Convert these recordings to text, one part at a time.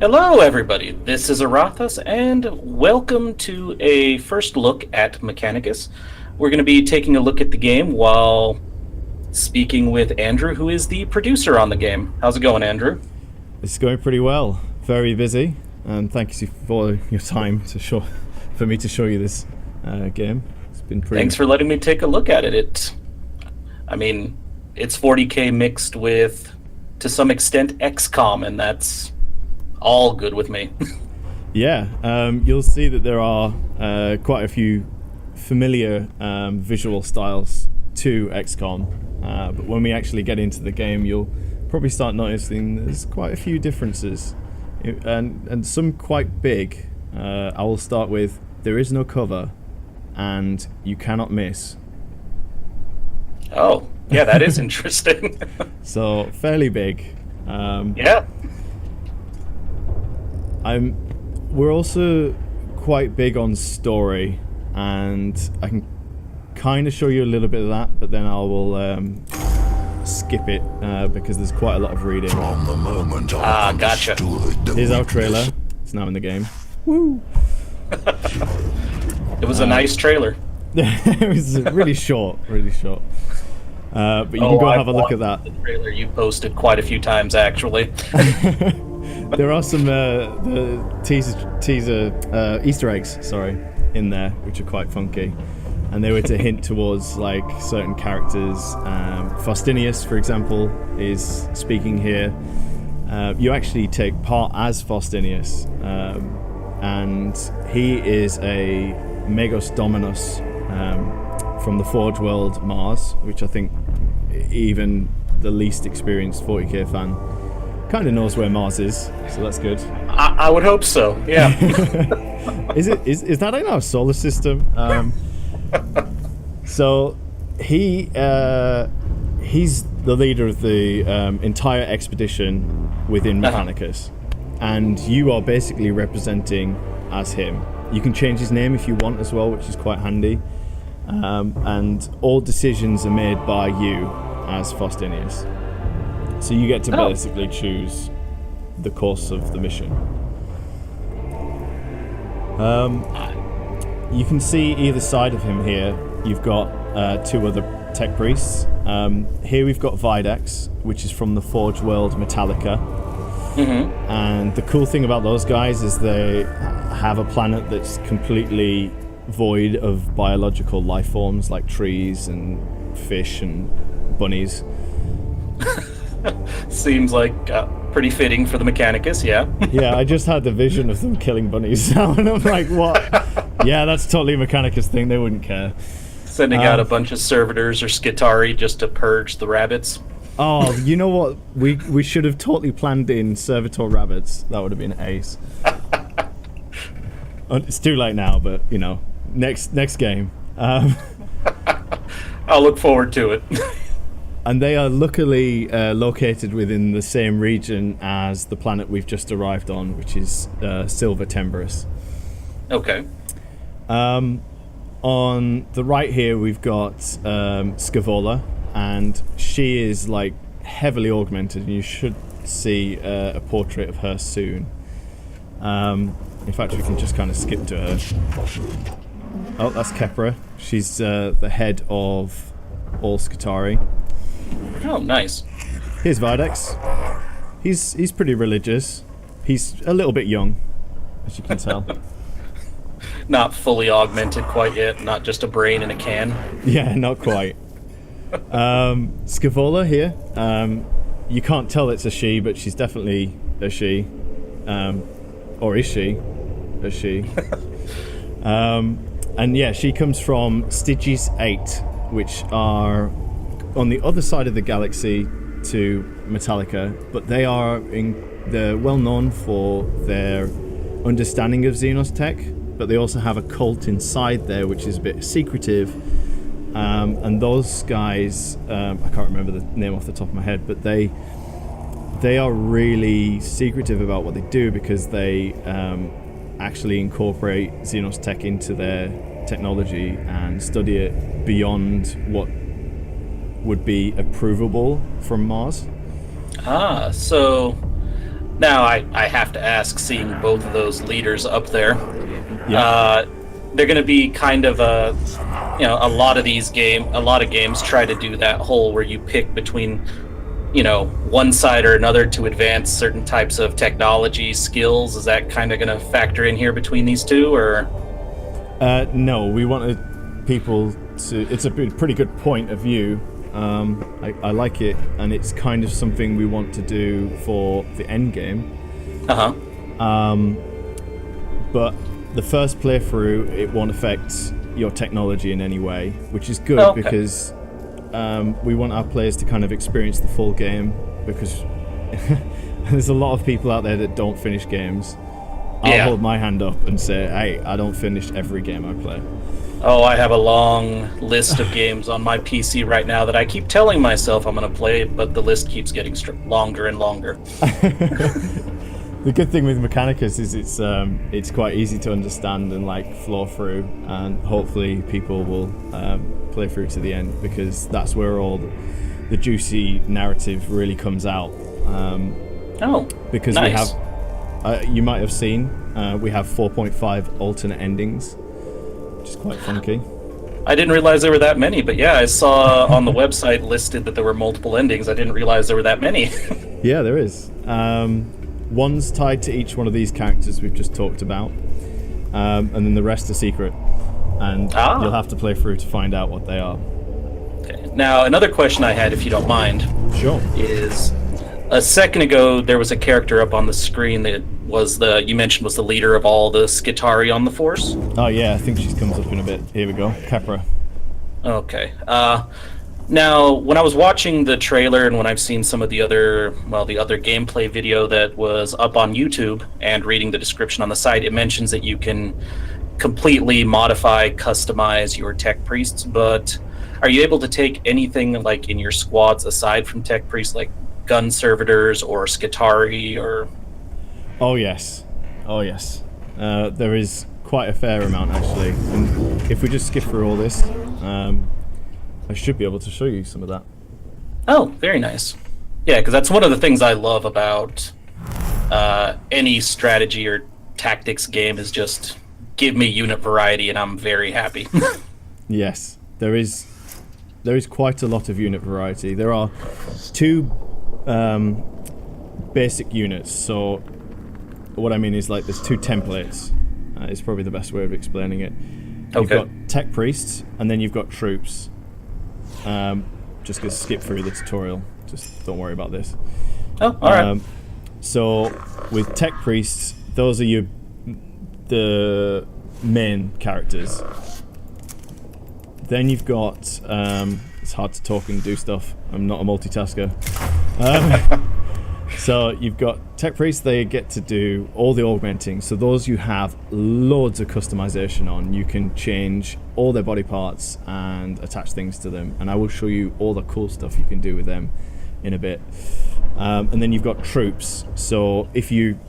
Hello, everybody. This is Arathas, and welcome to a first look at Mechanicus. We're going to be taking a look at the game while speaking with Andrew, who is the producer on the game. How's it going, Andrew? It's going pretty well. Very busy, and thank you for your time for me to show you this game. It's been pretty. Thanks for letting me take a look at it. It's 40K mixed with, to some extent, XCOM, and that's all good with me. Yeah, you'll see that there are quite a few familiar visual styles to XCOM, but when we actually get into the game, you'll probably start noticing there's quite a few differences, and some quite big. I will start with, there is no cover, and you cannot miss. Oh, yeah, that is interesting. So, fairly big. Yeah. We're also quite big on story, and I can kind of show you a little bit of that, but then I will skip it because there's quite a lot of reading. From the moment I gotcha. Here's our trailer. It's now in the game. Woo! It was a nice trailer. It was really short, but you can go have a look at that. The trailer you posted quite a few times, actually. There are some the teaser Easter eggs, in there, which are quite funky, and they were to hint towards like certain characters. Faustinius, for example, is speaking here. You actually take part as Faustinius, and he is a Magos Dominus from the Forge World Mars, which I think even the least experienced 40k fan kind of knows where Mars is, so that's good. I would hope so. Yeah. Is that in our solar system? So he's the leader of the entire expedition within Mechanicus, and you are basically representing as him. You can change his name if you want as well, which is quite handy. And all decisions are made by you as Faustinius. So you get to basically choose the course of the mission. You can see either side of him here. You've got two other tech priests. Here we've got Videx, which is from the Forge World Metallica. Mm-hmm. And the cool thing about those guys is they have a planet that's completely void of biological life forms like trees and fish and bunnies. Seems like pretty fitting for the Mechanicus, yeah. Yeah, I just had the vision of them killing bunnies, and I'm like, what? Yeah, that's totally a Mechanicus thing, they wouldn't care. Sending out a bunch of servitors or Skitari just to purge the rabbits. Oh, you know what? We should have totally planned in servitor rabbits. That would have been ace. It's too late now, but, you know, next game. I'll look forward to it. And they are luckily located within the same region as the planet we've just arrived on, which is Silva Tenebris. Okay. On the right here, we've got Scaevola, and she is like heavily augmented, and you should see a portrait of her soon. In fact, we can just kind of skip to her. Oh, that's Kepra. She's the head of all Skitari. Oh, nice. Here's Videx. He's pretty religious. He's a little bit young, as you can tell. Not fully augmented quite yet, not just a brain in a can. Yeah, not quite. Scaevola here. You can't tell it's a she, but she's definitely a she. Or is she? A she. And yeah, she comes from Styges 8, which are on the other side of the galaxy to Metallica, but they're well known for their understanding of Xenos tech, but they also have a cult inside there which is a bit secretive, and those guys, I can't remember the name off the top of my head, but they are really secretive about what they do, because they actually incorporate Xenos tech into their technology and study it beyond what would be approvable from Mars. So Now, I have to ask, seeing both of those leaders up there, Yeah. they're going to be kind of a lot of games try to do that whole where you pick between, one side or another to advance certain types of technology skills. Is that kind of going to factor in here between these two, or? No, we wanted people to. It's a pretty good point of view. I like it, and it's kind of something we want to do for the end game. But the first playthrough, it won't affect your technology in any way, which is good because we want our players to kind of experience the full game, because there's a lot of people out there that don't finish games. I'll hold my hand up and say, hey, I don't finish every game I play. Oh, I have a long list of games on my PC right now that I keep telling myself I'm going to play, but the list keeps getting longer and longer. The good thing with Mechanicus is it's quite easy to understand and flow through, and hopefully people will play through to the end, because that's where all the juicy narrative really comes out. Because nice. we have, you might have seen, we have 4.5 alternate endings, which is quite funky. I didn't realize there were that many, but yeah, I saw on the website listed that there were multiple endings. I didn't realize there were that many. Yeah, there is. One's tied to each one of these characters we've just talked about, and then the rest are secret, and you'll have to play through to find out what they are. Okay. Now, another question I had, if you don't mind, Sure. is a second ago there was a character up on the screen that you mentioned was the leader of all the Skitari on the Force. Oh yeah, I think she comes up in a bit. Here we go, Kepra. Okay. Now, when I was watching the trailer and when I've seen some of the other gameplay video that was up on YouTube and reading the description on the site, it mentions that you can completely modify, customize your tech priests, but are you able to take anything in your squads aside from tech priests, like gun servitors or Skitari or... Oh yes. There is quite a fair amount, actually. And if we just skip through all this, I should be able to show you some of that. Oh, very nice. Yeah, because that's one of the things I love about any strategy or tactics game, is just give me unit variety and I'm very happy. Yes, there is quite a lot of unit variety. There are two basic units. So what I mean is there's two templates. Is probably the best way of explaining it. You've got tech priests, and then you've got troops. Just gonna skip through the tutorial. Just don't worry about this. Oh, all right. So with tech priests, those are the main characters. Then you've got it's hard to talk and do stuff. I'm not a multitasker. So you've got tech priests. They get to do all the augmenting. So those you have loads of customization on. You can change all their body parts and attach things to them. And I will show you all the cool stuff you can do with them in a bit. And then you've got troops. So I think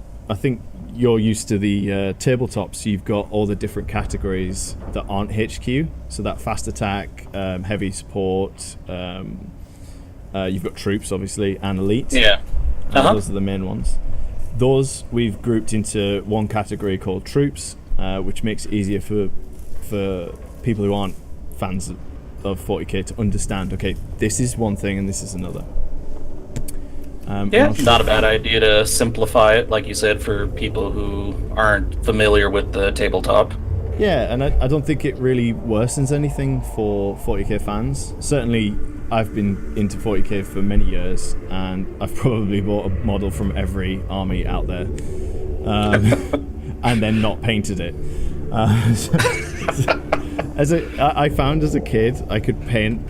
you're used to the tabletops. You've got all the different categories that aren't HQ. So that fast attack, heavy support. You've got troops, obviously, and elite. Yeah. Those are the main ones. Those we've grouped into one category called troops, which makes it easier for people who aren't fans of 40k to understand, okay, this is one thing and this is another. Not a bad idea to simplify it, like you said, for people who aren't familiar with the tabletop. Yeah, and I don't think it really worsens anything for 40k fans. Certainly, I've been into 40k for many years, and I've probably bought a model from every army out there, and then not painted it. I found as a kid, I could paint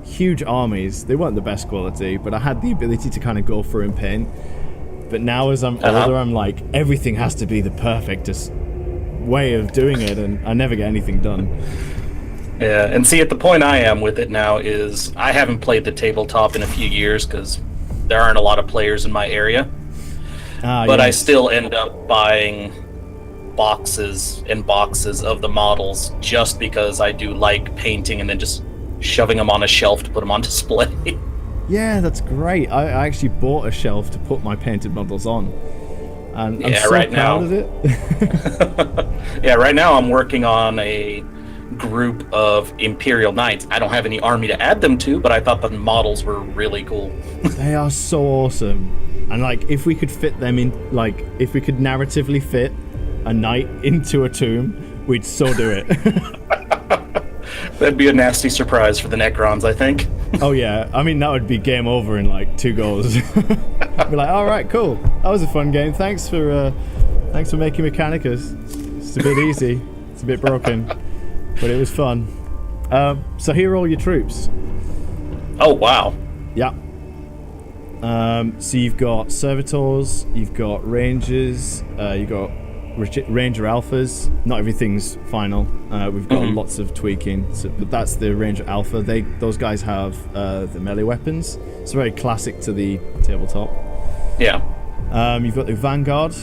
huge armies. They weren't the best quality, but I had the ability to kind of go through and paint. But now as I'm older, I'm like, everything has to be the perfectest way of doing it, and I never get anything done. Yeah, and see, at the point I am with it now is I haven't played the tabletop in a few years because there aren't a lot of players in my area. But yes. I still end up buying boxes and boxes of the models just because I do like painting and then just shoving them on a shelf to put them on display. Yeah, that's great. I actually bought a shelf to put my painted models on, and I'm so proud of it. Yeah, right now I'm working on a group of Imperial Knights. I don't have any army to add them to, but I thought the models were really cool. They are so awesome. And like, if we could fit them in, like, if we could narratively fit a knight into a tomb, we'd so do it. That'd be a nasty surprise for the Necrons, I think. Oh yeah, I mean that would be game over in like 2 goes. Be like, all right, cool. That was a fun game. Thanks for making Mechanicus. It's a bit easy. It's a bit broken, but it was fun. So here are all your troops. Oh wow. Yeah. So you've got servitors, you've got rangers, you've got ranger alphas. Not everything's final. We've got lots of tweaking, but that's the ranger alpha. Those guys have the melee weapons. It's very classic to the tabletop. Yeah. You've got the vanguard,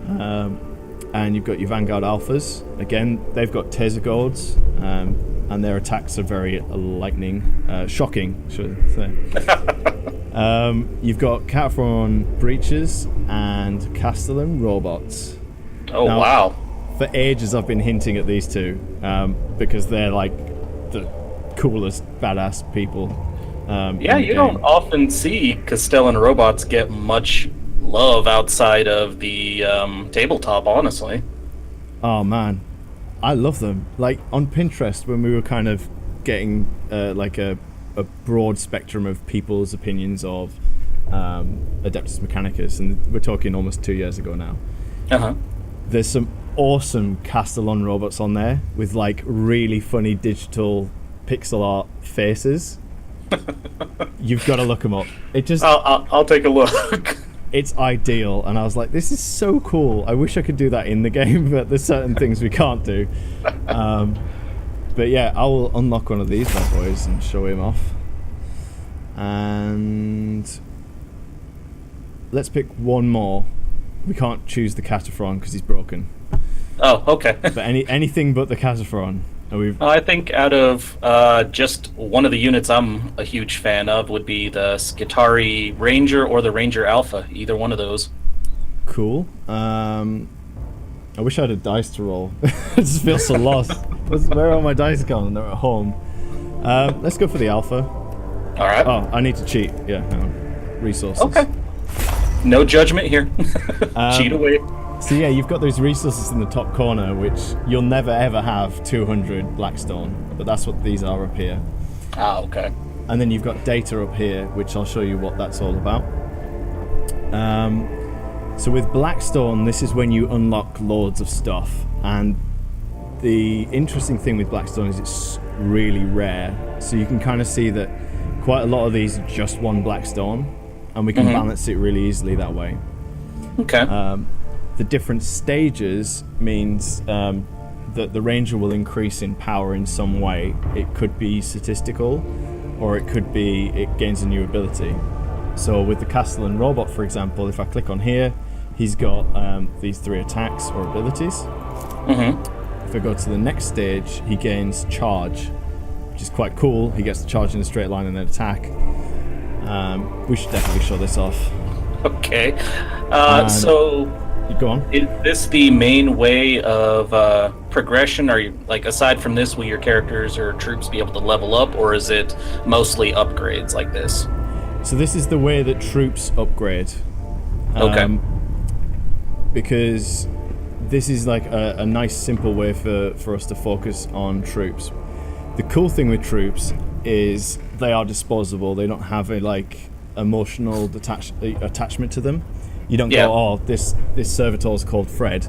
and you've got your vanguard alphas. Again, they've got taser gourds, and their attacks are very lightning, shocking, should I say. You've got Cataphoron breaches and Castellan robots. Oh, now, wow. For ages I've been hinting at these two, because they're like the coolest, badass people. Yeah, you don't often see Castellan robots get much love outside of the tabletop, honestly. Oh man, I love them. Like on Pinterest, when we were kind of getting like a broad spectrum of people's opinions of Adeptus Mechanicus, and we're talking almost 2 years ago now. Uh-huh. There's some awesome Castellan robots on there with like really funny digital pixel art faces. You've got to look them up. It just I'll take a look. It's ideal, and I was like, this is so cool. I wish I could do that in the game, but there's certain things we can't do. But yeah, I will unlock one of these bad boys and show him off. And let's pick one more. We can't choose the Cataphoron because he's broken. Oh, okay. But anything but the Cataphoron. I think out of just one of the units I'm a huge fan of would be the Skitari Ranger or the Ranger Alpha. Either one of those. Cool. I wish I had a dice to roll. I just feel so lost. Where are all my dice gone? They're at home. Let's go for the Alpha. All right. Oh, I need to cheat. Yeah, hang on. Resources. Okay. No judgment here. Cheat away. So yeah, you've got those resources in the top corner, which you'll never ever have 200 Blackstone, but that's what these are up here. Ah, okay. And then you've got data up here, which I'll show you what that's all about. So with Blackstone, this is when you unlock loads of stuff, and the interesting thing with Blackstone is it's really rare. So you can kind of see that quite a lot of these are just one Blackstone, and we can balance it really easily that way. Okay. The different stages means that the ranger will increase in power in some way. It could be statistical, or it could be it gains a new ability. So with the Castellan robot, for example, if I click on here, he's got these 3 attacks or abilities. If I go to the next stage, he gains charge, which is quite cool. He gets to charge in a straight line and then attack. We should definitely show this off. Okay. So go on. Is this the main way of progression? Are you, like, aside from this, will your characters or troops be able to level up, or is it mostly upgrades like this? So this is the way that troops upgrade. Okay. Because this is like a nice simple way for us to focus on troops. The cool thing with troops is they are disposable. They don't have a like emotional attachment to them. You don't go, oh, this servitor is called Fred.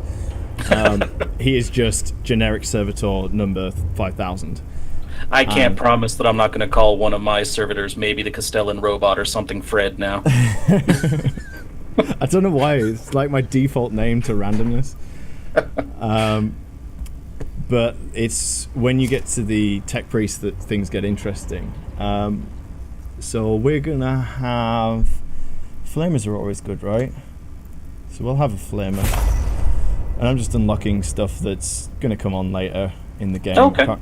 He is just generic servitor number 5000. I can't promise that I'm not going to call one of my servitors maybe the Castellan robot or something Fred now. I don't know why. It's like my default name to randomness. But it's when you get to the tech priest that things get interesting. So we're going to have... Flamers are always good, right? So we'll have a flamer. And I'm just unlocking stuff that's going to come on later in the game. Okay.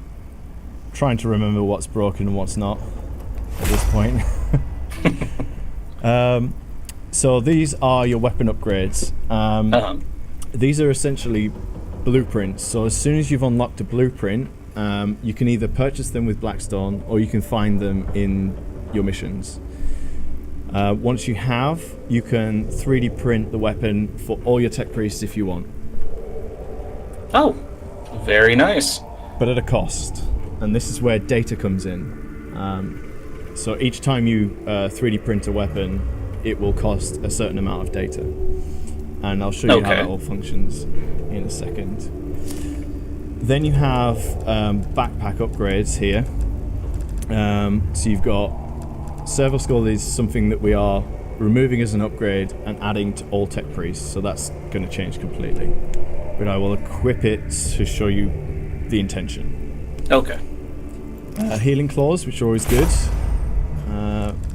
Trying to remember what's broken and what's not at this point. So these are your weapon upgrades. These are essentially blueprints. So as soon as you've unlocked a blueprint, you can either purchase them with Blackstone or you can find them in your missions. Once you have, you can 3D print the weapon for all your tech priests if you want. Oh, very nice. But at a cost. And this is where data comes in. So each time you 3D print a weapon, it will cost a certain amount of data. And I'll show you how that all functions in a second. Then you have backpack upgrades here. So you've got Servo Skull is something that we are removing as an upgrade and adding to all tech priests. So that's going to change completely. But I will equip it to show you the intention. Okay. Healing claws, which are always good.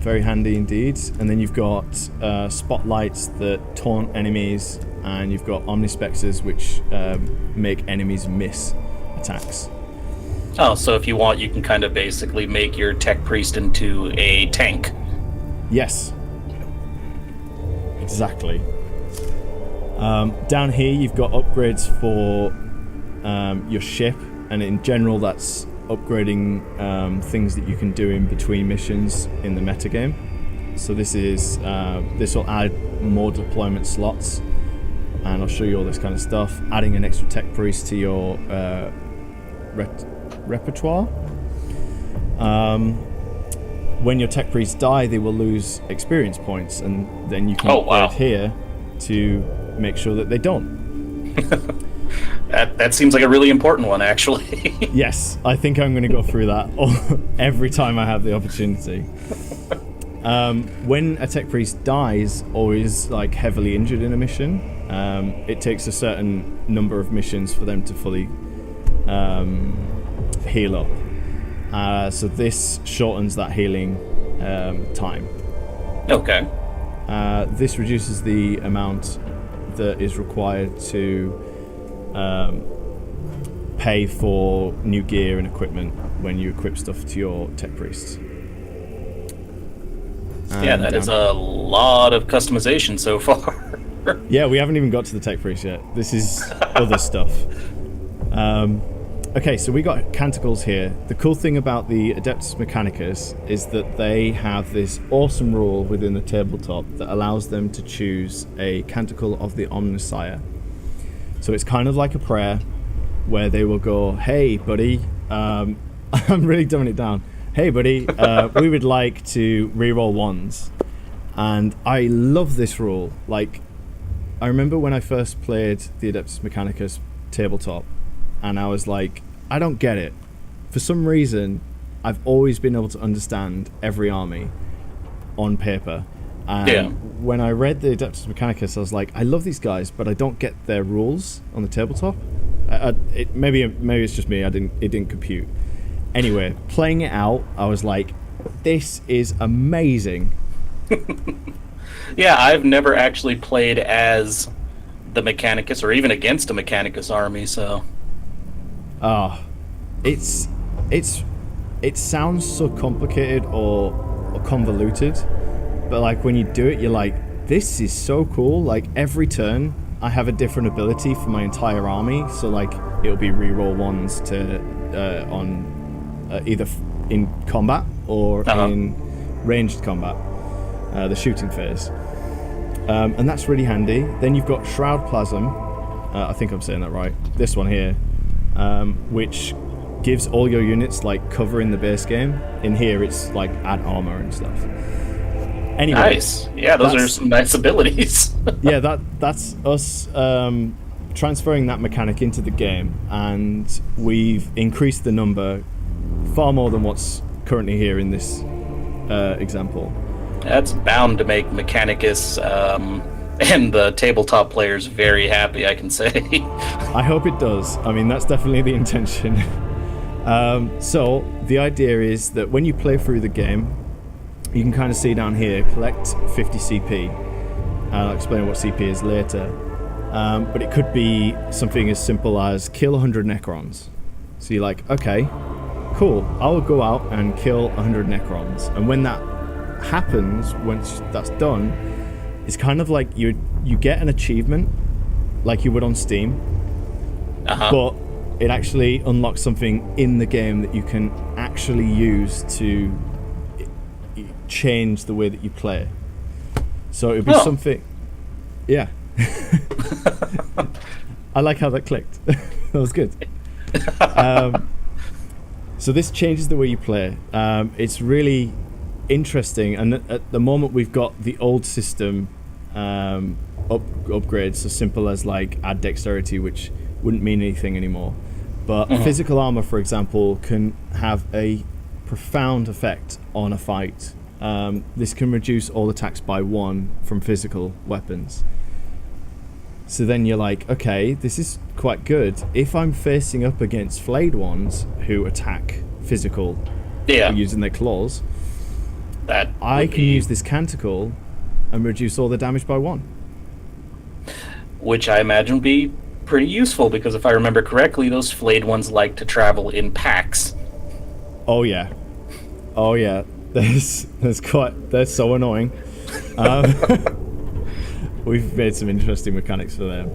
Very handy indeed. And then you've got spotlights that taunt enemies, and you've got omnispexes, which make enemies miss attacks. Oh, so if you want, you can kind of basically make your tech priest into a tank. Yes. Exactly. Down here, you've got upgrades for your ship, and in general, that's upgrading things that you can do in between missions in the metagame. So this will add more deployment slots, and I'll show you all this kind of stuff. Adding an extra tech priest to your repertoire. When your tech priests die, they will lose experience points, and then you can upgrade here to make sure that they don't. That seems like a really important one, actually. Yes, I think I'm going to go through that every time I have the opportunity. When a tech priest dies or is like heavily injured in a mission, it takes a certain number of missions for them to fully heal up. So this shortens that healing time. Okay. This reduces the amount that is required to pay for new gear and equipment when you equip stuff to your tech priests. Yeah, that is a lot of customization so far. Yeah, we haven't even got to the tech priest yet. This is other stuff. Okay, so we got canticles here. The cool thing about the Adeptus Mechanicus is that they have this awesome rule within the tabletop that allows them to choose a canticle of the Omnissiah. So it's kind of like a prayer where they will go, hey, buddy, I'm really dumbing it down. Hey, buddy, we would like to reroll ones. And I love this rule. Like, I remember when I first played the Adeptus Mechanicus tabletop, and I was like, I don't get it. For some reason, I've always been able to understand every army on paper. And when I read the Adeptus Mechanicus, I was like, I love these guys, but I don't get their rules on the tabletop. Maybe it's just me. It didn't compute. Anyway, playing it out, I was like, this is amazing. Yeah, I've never actually played as the Mechanicus or even against a Mechanicus army, so. It sounds so complicated or convoluted, but like when you do it, you're like, this is so cool. Like every turn, I have a different ability for my entire army. So like it'll be reroll ones to either in combat or in ranged combat, the shooting phase, and that's really handy. Then you've got Shroud Plasm. I think I'm saying that right. This one here, which gives all your units like cover in the base game. In here, it's like add armor and stuff. Anyway, nice. Yeah, those are some nice abilities. Yeah, that's us transferring that mechanic into the game, and we've increased the number far more than what's currently here in this example. That's bound to make Mechanicus and the tabletop players very happy, I can say. I hope it does. I mean, that's definitely the intention. So the idea is that when you play through the game, you can kind of see down here, collect 50 CP. I'll explain what CP is later. But it could be something as simple as kill 100 Necrons. So you're like, okay, cool, I'll go out and kill 100 Necrons. And when that happens once that's done is kind of like you get an achievement like you would on Steam, but it actually unlocks something in the game that you can actually use to change the way that you play. So it would be something... Yeah. I like how that clicked. That was good. So this changes the way you play. It's really interesting, and at the moment we've got the old system upgrades, so simple as like add dexterity, which wouldn't mean anything anymore. But physical armor, for example, can have a profound effect on a fight. This can reduce all attacks by 1 from physical weapons. So then you're like, okay, this is quite good. If I'm facing up against flayed ones who attack physical using their claws, I can use this canticle and reduce all the damage by 1. Which I imagine would be pretty useful, because if I remember correctly, those flayed ones like to travel in packs. Oh yeah. They're so annoying. We've made some interesting mechanics for them.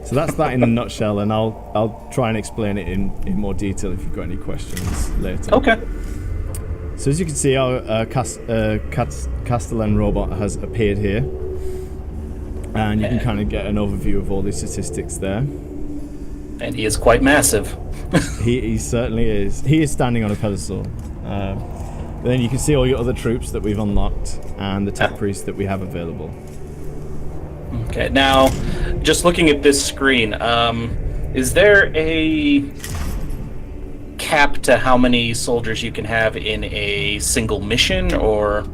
So that's that in a nutshell, and I'll try and explain it in more detail if you've got any questions later. Okay. So as you can see, our Castellan robot has appeared here, and you can kind of get an overview of all the statistics there. And he is quite massive. He certainly is. He is standing on a pedestal. Then you can see all your other troops that we've unlocked and the tech priest that we have available. Okay, now, just looking at this screen, is there a cap to how many soldiers you can have in a single mission, or...?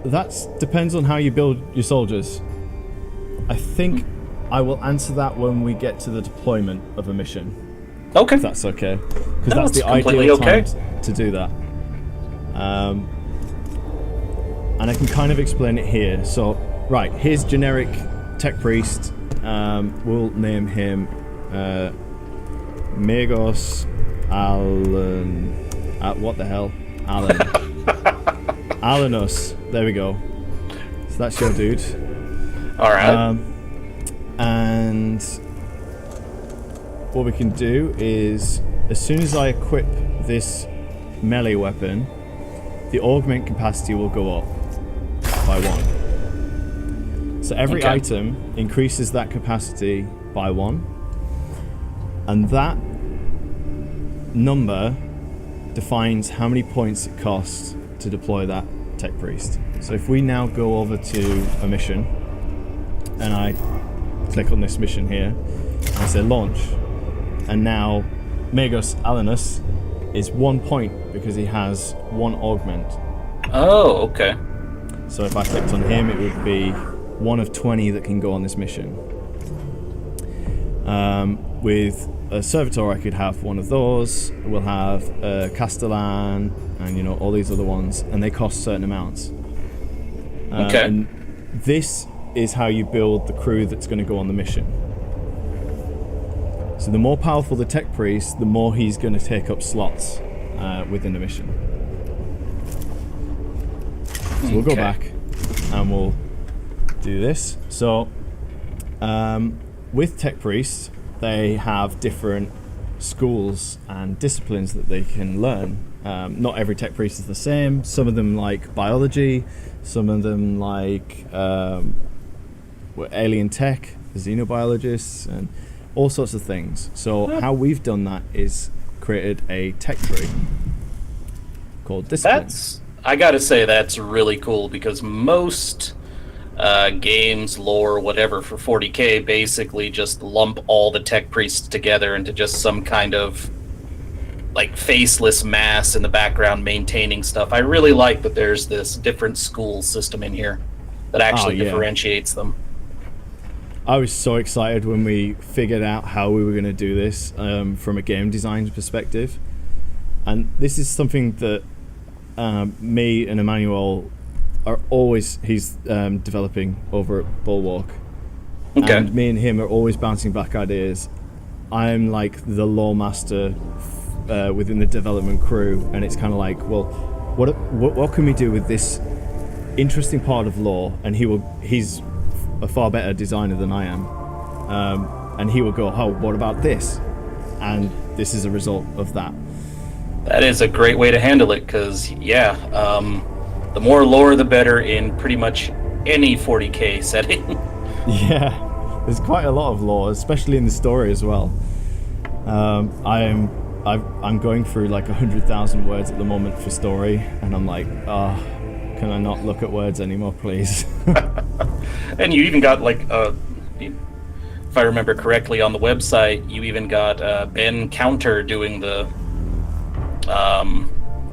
That depends on how you build your soldiers. I think I will answer that when we get to the deployment of a mission. Okay. If that's okay. Because that's the ideal time to do that. And I can kind of explain it here. So, right, here's generic tech priest. We'll name him Magos Alan. What the hell? Alan. Alanus. There we go. So that's your dude. All right. And what we can do is, as soon as I equip this melee weapon, the augment capacity will go up by 1. So every item increases that capacity by 1, and that number defines how many points it costs to deploy that tech priest. So if we now go over to a mission, and I click on this mission here, and I say launch, and now Magos Alanus is 1 point because he has 1 augment. Oh, okay. So if I clicked on him, it would be 1 of 20 that can go on this mission. With a servitor, I could have 1 of those. We'll have a Castellan, and all these other ones, and they cost certain amounts. Okay. And this is how you build the crew that's going to go on the mission. So the more powerful the tech priest, the more he's going to take up slots within the mission. So we'll go back and we'll do this. So with tech priests, they have different schools and disciplines that they can learn. Not every tech priest is the same. Some of them like biology, some of them like alien tech, xenobiologists, and all sorts of things. So how we've done that is created a tech tree called discipline. I gotta say, that's really cool, because most games, lore, whatever, for 40k basically just lump all the tech priests together into just some kind of like faceless mass in the background maintaining stuff. I really like that there's this different school system in here that actually differentiates them. I was so excited when we figured out how we were going to do this from a game design perspective. And this is something that me and Emmanuel are always, he's developing over at Bulwark. Okay. And me and him are always bouncing back ideas. I'm like the lore master within the development crew, and it's kind of like, well, what can we do with this interesting part of lore? And he's a far better designer than I am, and he will go, oh, what about this? And this is a result of that. That is a great way to handle it, because the more lore the better in pretty much any 40k setting. Yeah, there's quite a lot of lore, especially in the story as well. I'm going through like 100,000 words at the moment for story, and I'm like, oh, can I not look at words anymore, please? And you even got like, if I remember correctly, on the website, you even got Ben Counter doing the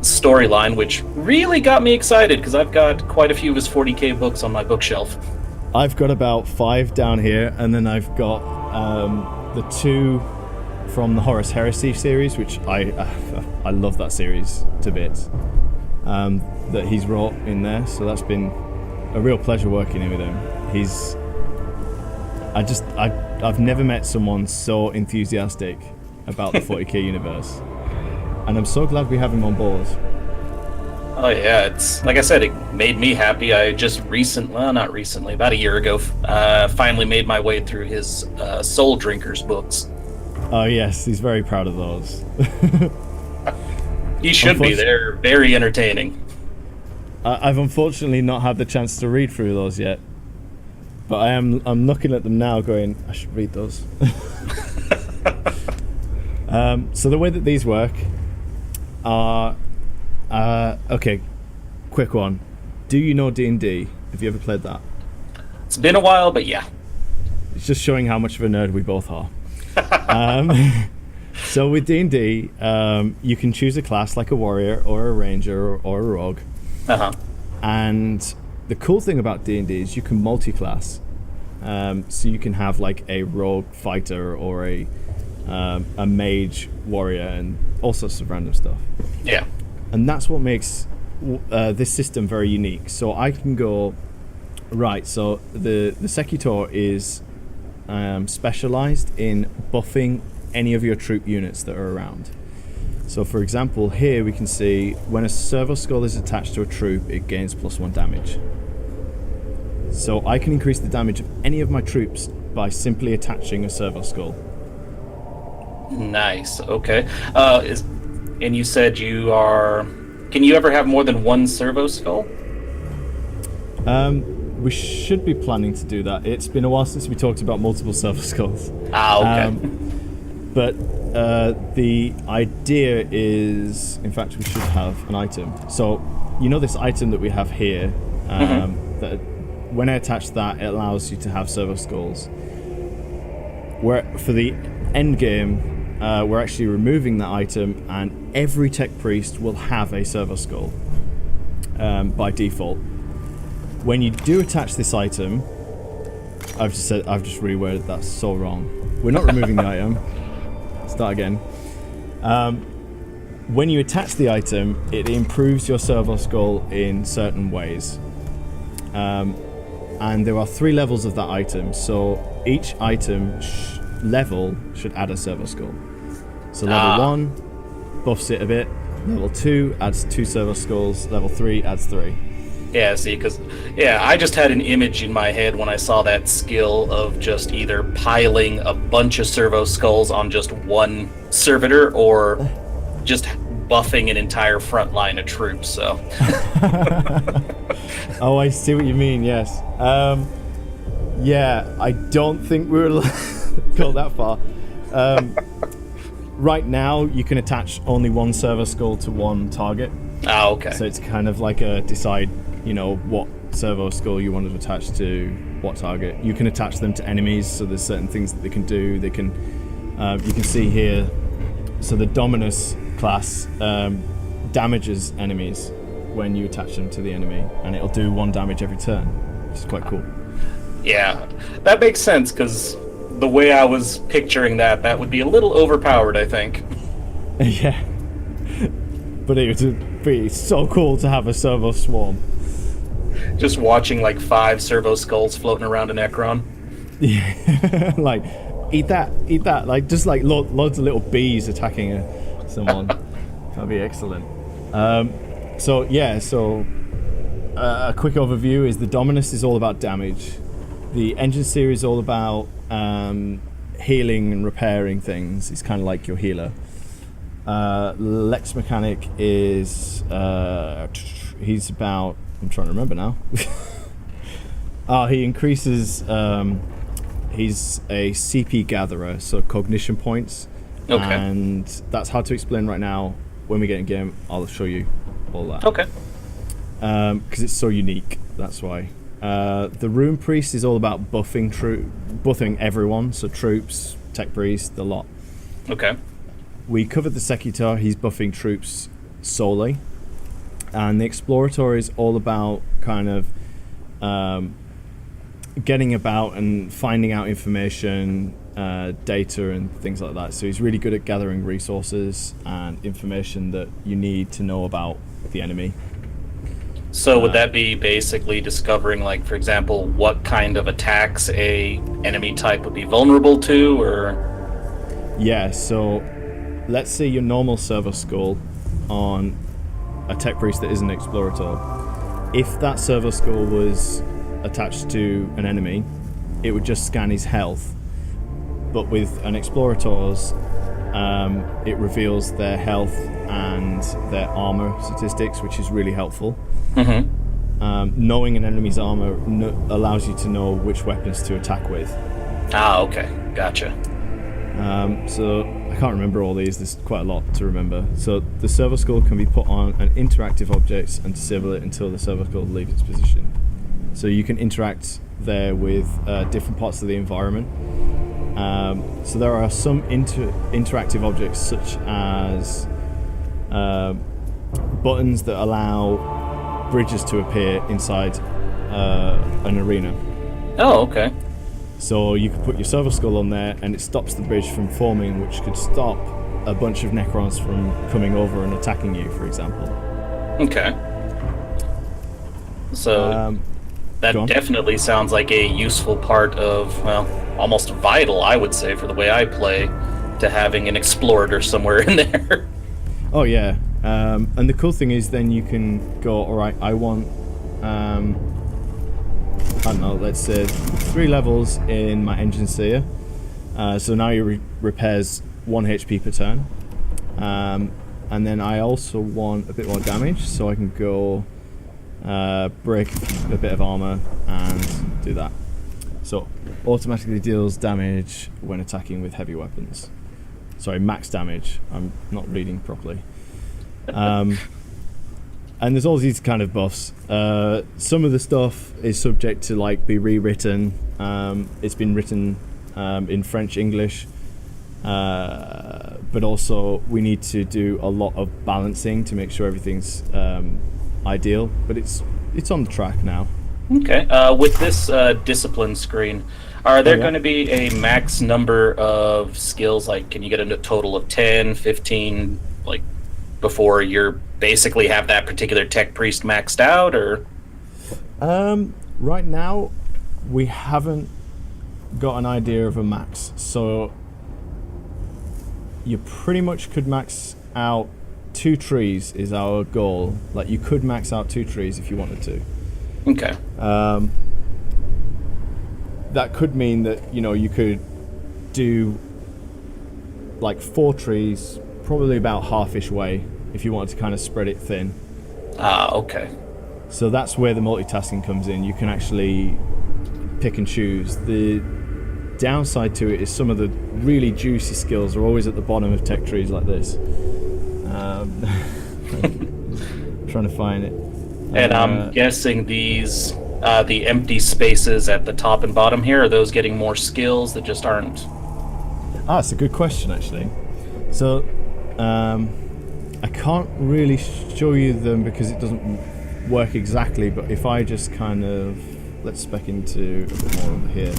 storyline, which really got me excited because I've got quite a few of his 40k books on my bookshelf. I've got about 5 down here, and then I've got the 2 from the Horus Heresy series, which I love that series to bits, that he's wrote in there. So that's been a real pleasure working with him. I've never met someone so enthusiastic about the 40k universe, and I'm so glad we have him on board. Oh yeah, it's like I said, it made me happy. I just not recently, about a year ago, finally made my way through his Soul Drinkers books. Oh yes, he's very proud of those. He should be. They're very entertaining. I've unfortunately not had the chance to read through those yet, but I'm looking at them now going, I should read those. So the way that these work are, okay, quick one. Do you know D&D? Have you ever played that? It's been a while, but yeah. It's just showing how much of a nerd we both are. So with D&D, you can choose a class like a warrior or a ranger or a rogue. Uh-huh. And the cool thing about D&D is you can multi-class. So you can have like a rogue fighter or a mage warrior and all sorts of random stuff. Yeah. And that's what makes this system very unique. So I can go, right, so the Secutor is specialized in buffing any of your troop units that are around. So for example, here we can see when a servo skull is attached to a troop, it gains +1 damage. So I can increase the damage of any of my troops by simply attaching a servo skull. Nice. Okay. And you said you are... Can you ever have more than one servo skull? We should be planning to do that. It's been a while since we talked about multiple servo skulls. Okay. But the idea is, in fact, we should have an item. So, you know this item that we have here, that when I attach that, it allows you to have servo skulls. Where for the end game, we're actually removing that item, and every tech priest will have a servo skull by default. When you do attach this item, I've just reworded that so wrong. We're not removing the item. Start again. When you attach the item, it improves your servo skull in certain ways. And there are 3 levels of that item, so each item level should add a servo skull. So level 1 buffs it a bit, level 2 adds 2 servo skulls, level 3 adds 3. Yeah, see, because, I just had an image in my head when I saw that skill of just either piling a bunch of servo skulls on just one servitor or just buffing an entire front line of troops, so. Oh, I see what you mean, yes. Yeah, I don't think we're go that far. Right now, you can attach only one servo skull to one target. Oh, okay. So it's kind of like a decide, what servo skull you want to attach to what target. You can attach them to enemies, so there's certain things that they can do. They can, you can see here, so the Dominus class damages enemies when you attach them to the enemy, and it'll do 1 damage every turn, which is quite cool. Yeah, that makes sense, because the way I was picturing that would be a little overpowered, I think. Yeah. But it would be so cool to have a servo swarm. Just watching like 5 servo skulls floating around an Necron. Yeah, like, eat that. Like, just like loads of little bees attacking someone. That'd be excellent. So a quick overview is the Dominus is all about damage. The Engine Series is all about healing and repairing things. It's kind of like your healer. Lex Mechanic is he's about, I'm trying to remember now. He increases. He's a CP gatherer, so cognition points. Okay. And that's hard to explain right now. When we get in game, I'll show you all that. Okay. Because it's so unique. That's why. The Rune Priest is all about buffing everyone, so troops, tech priest, the lot. Okay. We covered the Secutor. He's buffing troops solely, and the Explorator is all about kind of getting about and finding out information, data and things like that. So he's really good at gathering resources and information that you need to know about the enemy. So would that be basically discovering, like, for example, what kind of attacks a enemy type would be vulnerable to, or? Yeah, so let's say your normal server skull on a tech priest that isn't Explorator. If that server skull was attached to an enemy, it would just scan his health. But with an Explorator's, it reveals their health and their armor statistics, which is really helpful. Mm-hmm. Knowing an enemy's armor allows you to know which weapons to attack with. Okay. Gotcha. So I can't remember all these. There's quite a lot to remember. So the server skull can be put on an interactive object and disable it until the server skull leaves its position. So you can interact there with different parts of the environment. So there are some interactive objects such as buttons that allow bridges to appear inside an arena. Oh, okay. So you could put your server skull on there and it stops the bridge from forming, which could stop a bunch of Necrons from coming over and attacking you, for example. Okay. So that definitely sounds like a useful part of, well, almost vital, I would say, for the way I play, to having an Explorator somewhere in there. Oh, yeah. And the cool thing is then you can go, all right, I want, I don't know, let's say 3 levels in my Engine Seer. So now he repairs 1 HP per turn. And then I also want a bit more damage, so I can go break a bit of armor and do that. So automatically deals damage when attacking with heavy weapons. Sorry, max damage. I'm not reading properly. And there's all these kind of buffs. Some of the stuff is subject to be rewritten. It's been written in French, English, but also we need to do a lot of balancing to make sure everything's ideal. But it's on the track now. Okay. With this discipline screen, are there going to be a max number of skills? Like, can you get a total of 10, 15, before you're basically have that particular tech priest maxed out, or? Right now, we haven't got an idea of a max. So you pretty much could max out 2 trees is our goal. You could max out 2 trees if you wanted to. Okay. That could mean that, you could do 4 trees, probably about half-ish way, if you wanted to kind of spread it thin. Okay. So that's where the multitasking comes in. You can actually pick and choose. The downside to it is some of the really juicy skills are always at the bottom of tech trees like this. Trying to find it. And I'm guessing these, the empty spaces at the top and bottom here, are those getting more skills that just aren't? It's a good question, actually. So, I can't really show you them because it doesn't work exactly, but if I just kind of, let's spec into a bit more over here,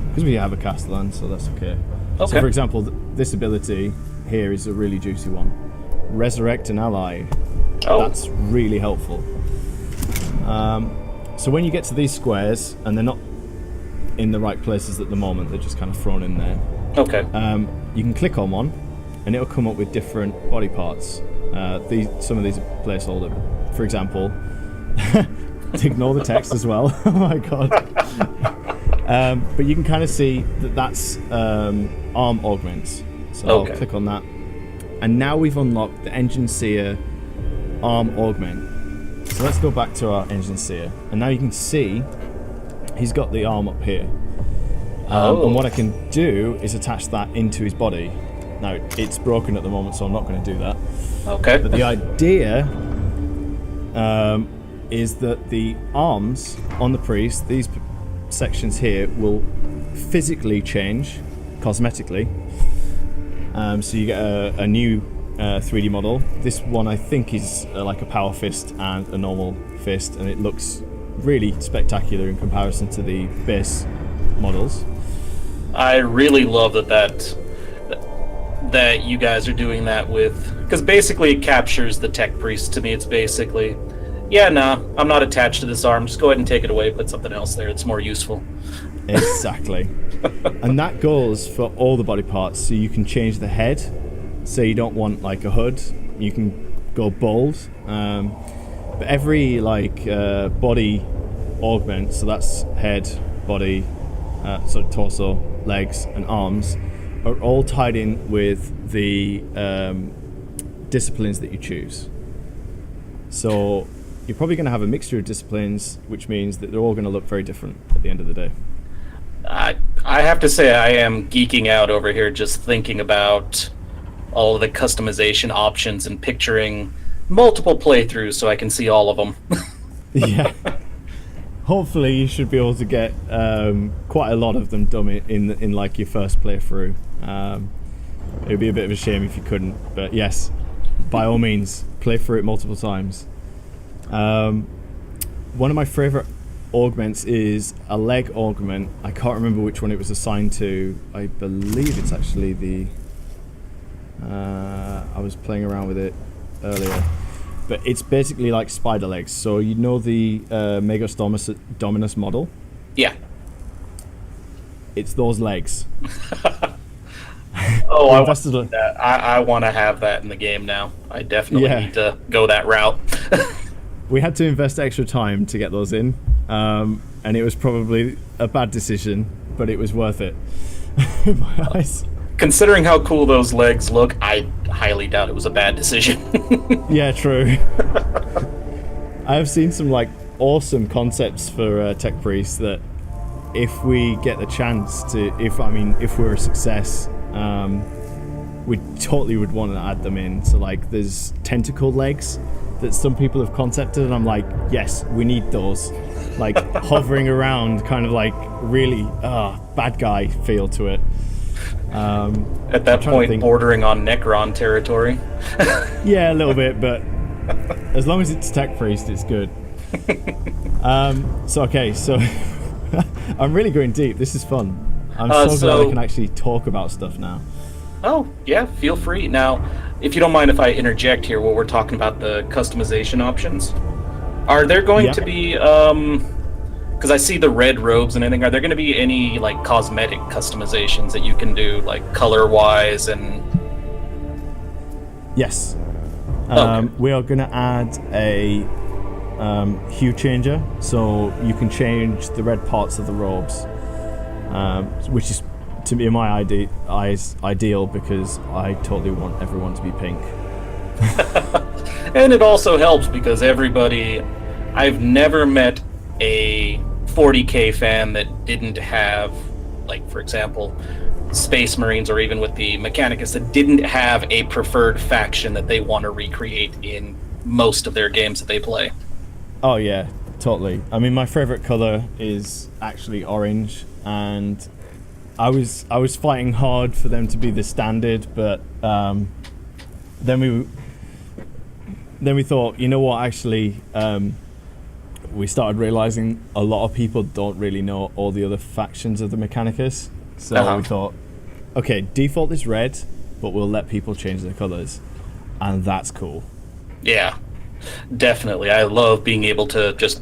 because we have a Castellan, so that's okay. So for example, this ability here is a really juicy one. Resurrect an ally. That's really helpful. So when you get to these squares, and they're not in the right places at the moment, they're just kind of thrown in there. Okay. You can click on one, and it'll come up with different body parts. Some of these are placeholder for example, ignore the text as well. Oh my god. But you can kind of see that that's arm augments. So I'll click on that. And now we've unlocked the Engine Seer arm augment. So let's go back to our Engine Seer. And now you can see he's got the arm up here. And what I can do is attach that into his body. Now, it's broken at the moment, so I'm not going to do that. Okay. But the idea is that the arms on the priest, these sections here, will physically change cosmetically. So you get a new 3D model. This one I think is like a power fist and a normal fist, and it looks really spectacular in comparison to the base models. I really love that you guys are doing that with, because basically it captures the tech priest. To me, it's basically, I'm not attached to this arm, just go ahead and take it away, put something else there, it's more useful. Exactly. And that goes for all the body parts. So you can change the head, so you don't want like a hood, you can go bald, but every body augment, so that's head, body, so torso, legs and arms, are all tied in with the disciplines that you choose. So you're probably going to have a mixture of disciplines, which means that they're all going to look very different at the end of the day. I have to say I am geeking out over here just thinking about all of the customization options and picturing multiple playthroughs so I can see all of them. Yeah. Hopefully you should be able to get quite a lot of them done in like your first playthrough. It would be a bit of a shame if you couldn't, but yes, by all means, play through it multiple times. One of my favourite augments is a leg augment. I can't remember which one it was assigned to. I believe it's actually the... I was playing around with it earlier. But it's basically like spider legs. So you know the Magos Dominus model? Yeah. It's those legs. Oh, I want to have that in the game now. I definitely need to go that route. We had to invest extra time to get those in, and it was probably a bad decision, but it was worth it in my eyes. Considering how cool those legs look, I highly doubt it was a bad decision. Yeah, true. I have seen some awesome concepts for Tech Priest that if we get the chance to, if we're a success, we totally would want to add them in. So there's tentacle legs that some people have concepted, and I'm like, yes, we need those. Hovering around, kind of really bad guy feel to it. At that point, bordering on Necron territory. Yeah, a little bit, but as long as it's Tech Priest, it's good. So I'm really going deep. This is fun. I'm so glad I can actually talk about stuff now. Oh, yeah, feel free. Now, if you don't mind if I interject here while we're talking about the customization options, are there going to be, because I see the red robes and anything, are there going to be any cosmetic customizations that you can do, color-wise and... Yes. We are going to add a hue changer, so you can change the red parts of the robes, which is, to me, in my eyes, ideal, because I totally want everyone to be pink. And it also helps because I've never met a 40k fan that didn't have, for example, Space Marines, or even with the Mechanicus, that didn't have a preferred faction that they want to recreate in most of their games that they play. Oh yeah, totally. I mean, my favorite color is actually orange, and I was fighting hard for them to be the standard, but then we thought, you know what, actually, we started realizing a lot of people don't really know all the other factions of the Mechanicus, so we thought, okay, default is red, but we'll let people change their colors, and that's cool. Yeah, definitely. I love being able to just,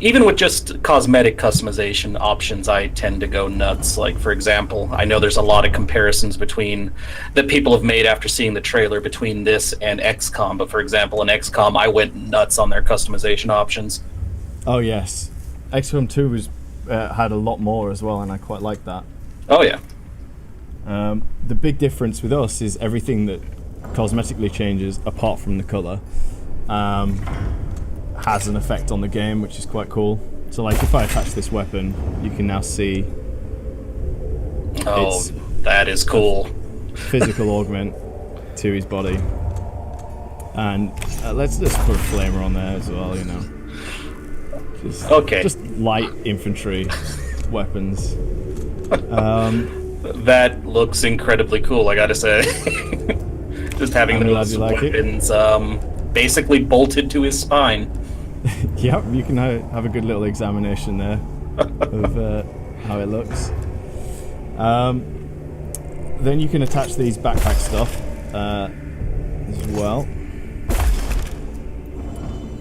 even with just cosmetic customization options, I tend to go nuts. Like, for example, I know there's a lot of comparisons between that people have made after seeing the trailer between this and XCOM. But for example, in XCOM, I went nuts on their customization options. Oh yes, XCOM 2 was had a lot more as well, and I quite like that. Oh yeah. The big difference with us is everything that cosmetically changes, apart from the color, has an effect on the game, which is quite cool. So like if I attach this weapon, you can now see Oh, that is cool. Physical augment to his body. And let's just put a flamer on there as well, you know. Just light infantry weapons. That looks incredibly cool, I gotta say. Just having those weapons basically bolted to his spine. Yep, you can have a good little examination there of how it looks. Then you can attach these backpack stuff as well.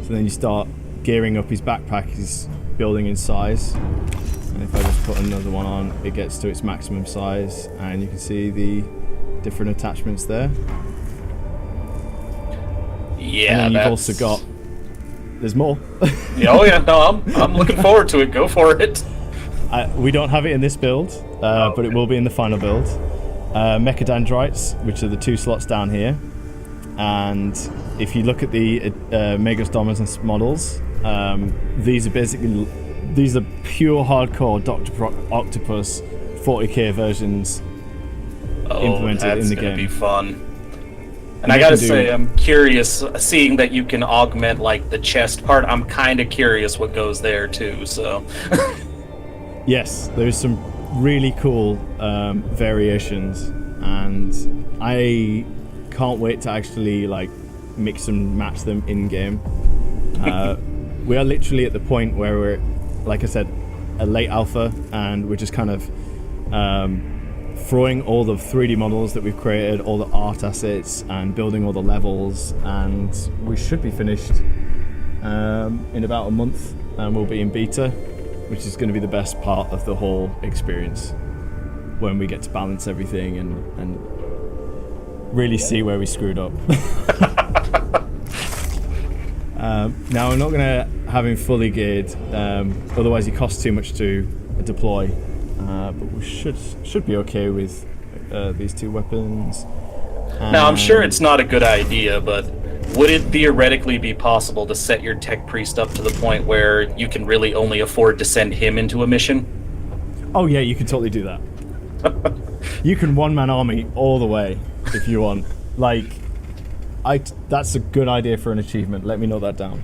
So then you start gearing up his backpack, he's building in size. And if I just put another one on, it gets to its maximum size, and you can see the different attachments there. Yeah, and then you've also got... There's more. Oh yeah, no, I'm looking forward to it. Go for it. We don't have it in this build, but it will be in the final build. Mechadendrites, which are the 2 slots down here. And if you look at the Magos Dominus models, these are pure hardcore Dr. Octopus 40k versions implemented in the game. That's gonna be fun. And I gotta say, I'm curious, seeing that you can augment like the chest part. I'm kind of curious what goes there too. So, yes, there's some really cool variations, and I can't wait to actually like mix and match them in game. We are literally at the point where we're, like I said, a late alpha, and we're just kind of throwing all the 3D models that we've created, all the art assets, and building all the levels, and we should be finished in about a month, and we'll be in beta, which is going to be the best part of the whole experience, when we get to balance everything and really see where we screwed up. Now we're not going to have him fully geared, otherwise he costs too much to deploy. But we should be okay with these 2 weapons. Now, I'm sure it's not a good idea, but would it theoretically be possible to set your tech priest up to the point where you can really only afford to send him into a mission? Oh yeah, you can totally do that. You can one-man army all the way if you want. Like, that's a good idea for an achievement. Let me note that down.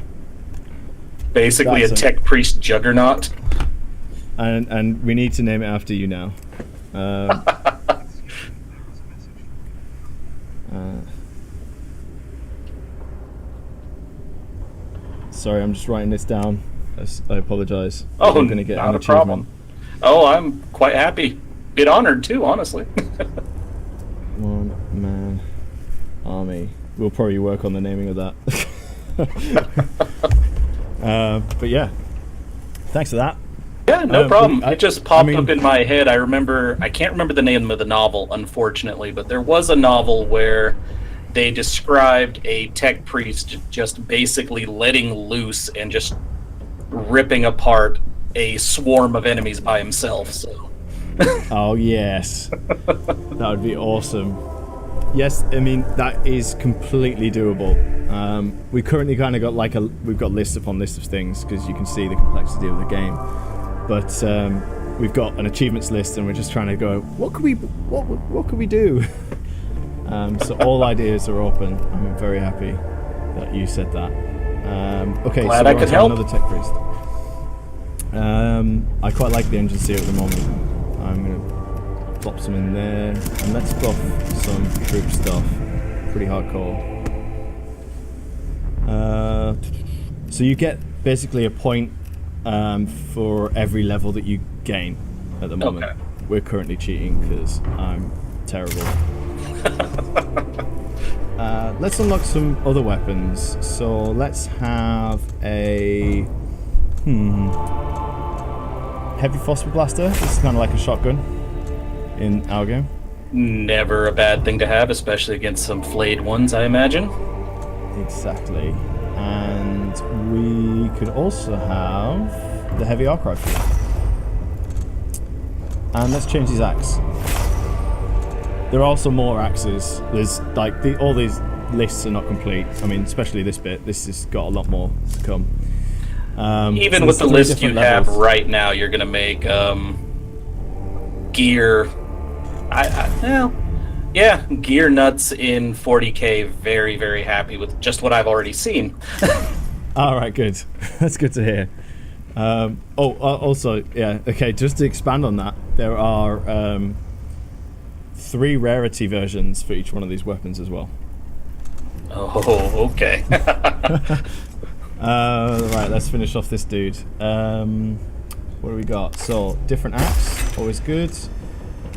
Basically, a tech priest juggernaut. And we need to name it after you now. Sorry, I'm just writing this down. I apologize. Oh, I'm going to get not an a problem. Oh, I'm quite happy. Bit honored too, honestly. One-man army. We'll probably work on the naming of that. But yeah, thanks for that. Yeah, no problem. It just popped up in my head. I can't remember the name of the novel, unfortunately, but there was a novel where they described a tech priest just basically letting loose and just ripping apart a swarm of enemies by himself. So. Oh yes, that would be awesome. Yes, I mean that is completely doable. We currently kind of got we've got list upon list of things because you can see the complexity of the game. But we've got an achievements list, and we're just trying to go, what could we do? So all ideas are open. I'm very happy that you said that. Okay, glad so I could help. Another tech priest. I quite like the engine seer at the moment. I'm gonna plop some in there, and let's plop some troop stuff. Pretty hardcore. So you get basically a point for every level that you gain at the moment. Okay. We're currently cheating because I'm terrible. Let's unlock some other weapons. So let's have a Heavy phosphor blaster. This is kind of like a shotgun in our game. Never a bad thing to have, especially against some flayed ones, I imagine. Exactly. And we could also have the heavy arc rifle. And let's change his axe. There are also more axes. There's like all these lists are not complete. I mean, especially this bit. This has got a lot more to come. Even so with the list you have levels. right now, you're going to make gear. Gear nuts in 40k. Very, very happy with just what I've already seen. All right, good. That's good to hear. Also, yeah, okay, just to expand on that, there are 3 rarity versions for each one of these weapons as well. Oh, okay. Right, let's finish off this dude. What do we got? So, different axe, always good.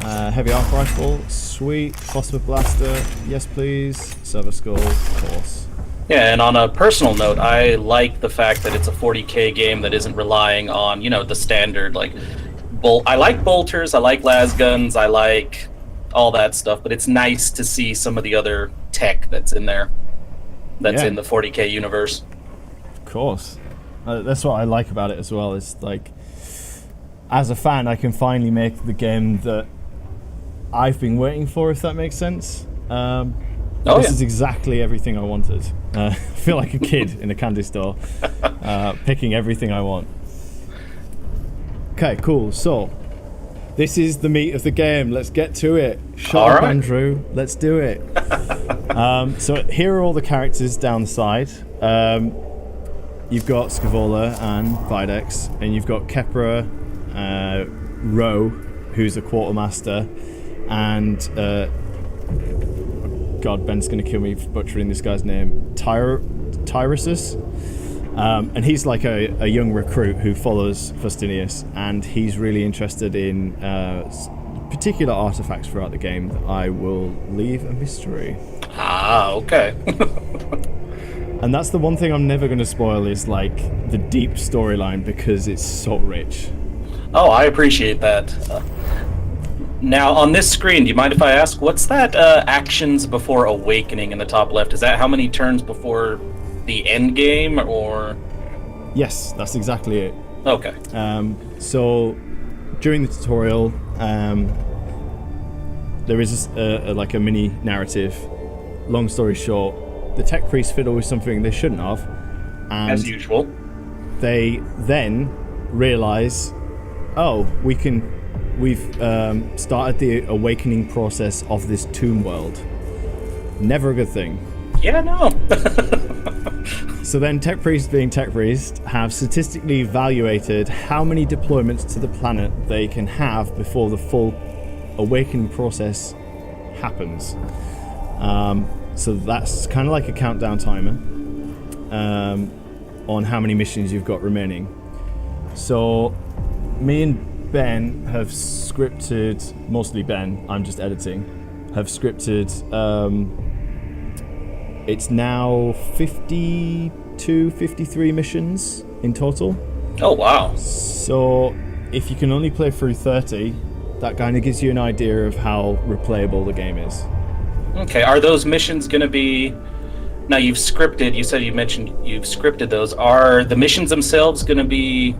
Heavy arc rifle, sweet. Phosphor blaster, yes please. Silver skull, of course. Yeah, and on a personal note, I like the fact that it's a 40k game that isn't relying on, the standard, like, I like bolters, I like las guns, I like all that stuff, but it's nice to see some of the other tech that's in there, that's in the 40k universe. Of course. That's what I like about it as well, is like, as a fan, I can finally make the game that I've been waiting for, if that makes sense. This is exactly everything I wanted. I feel like a kid in a candy store, picking everything I want. Okay, cool. So, this is the meat of the game. Let's get to it. Shut up, Andrew. Let's do it. So here are all the characters down the side. You've got Scavola and Videx, and you've got Kepra, Ro, who's a quartermaster, and God, Ben's going to kill me for butchering this guy's name. Tyrusus. And he's like a young recruit who follows Faustinius, and he's really interested in particular artifacts throughout the game that I will leave a mystery. Ah, okay. And that's the one thing I'm never going to spoil, is like the deep storyline, because it's so rich. Oh, I appreciate that. Now, on this screen, do you mind if I ask, what's that actions before awakening in the top left? Is that how many turns before the end game, or? Yes, that's exactly it. Okay. So, during the tutorial, there is like a mini narrative. Long story short, the tech priests fiddle with something they shouldn't have, and as usual, they then realize, we've started the awakening process of this tomb world. Never a good thing. Yeah, no. So then tech priests, being tech priests, have statistically evaluated how many deployments to the planet they can have before the full awakening process happens. So that's kind of like a countdown timer on how many missions you've got remaining. So me and Ben have scripted, mostly Ben, I'm just editing, have scripted, it's now 52, 53 missions in total. Oh, wow. So if you can only play through 30, that kind of gives you an idea of how replayable the game is. Okay, are those missions going to be... Now, you mentioned you've scripted those. Are the missions themselves going to be,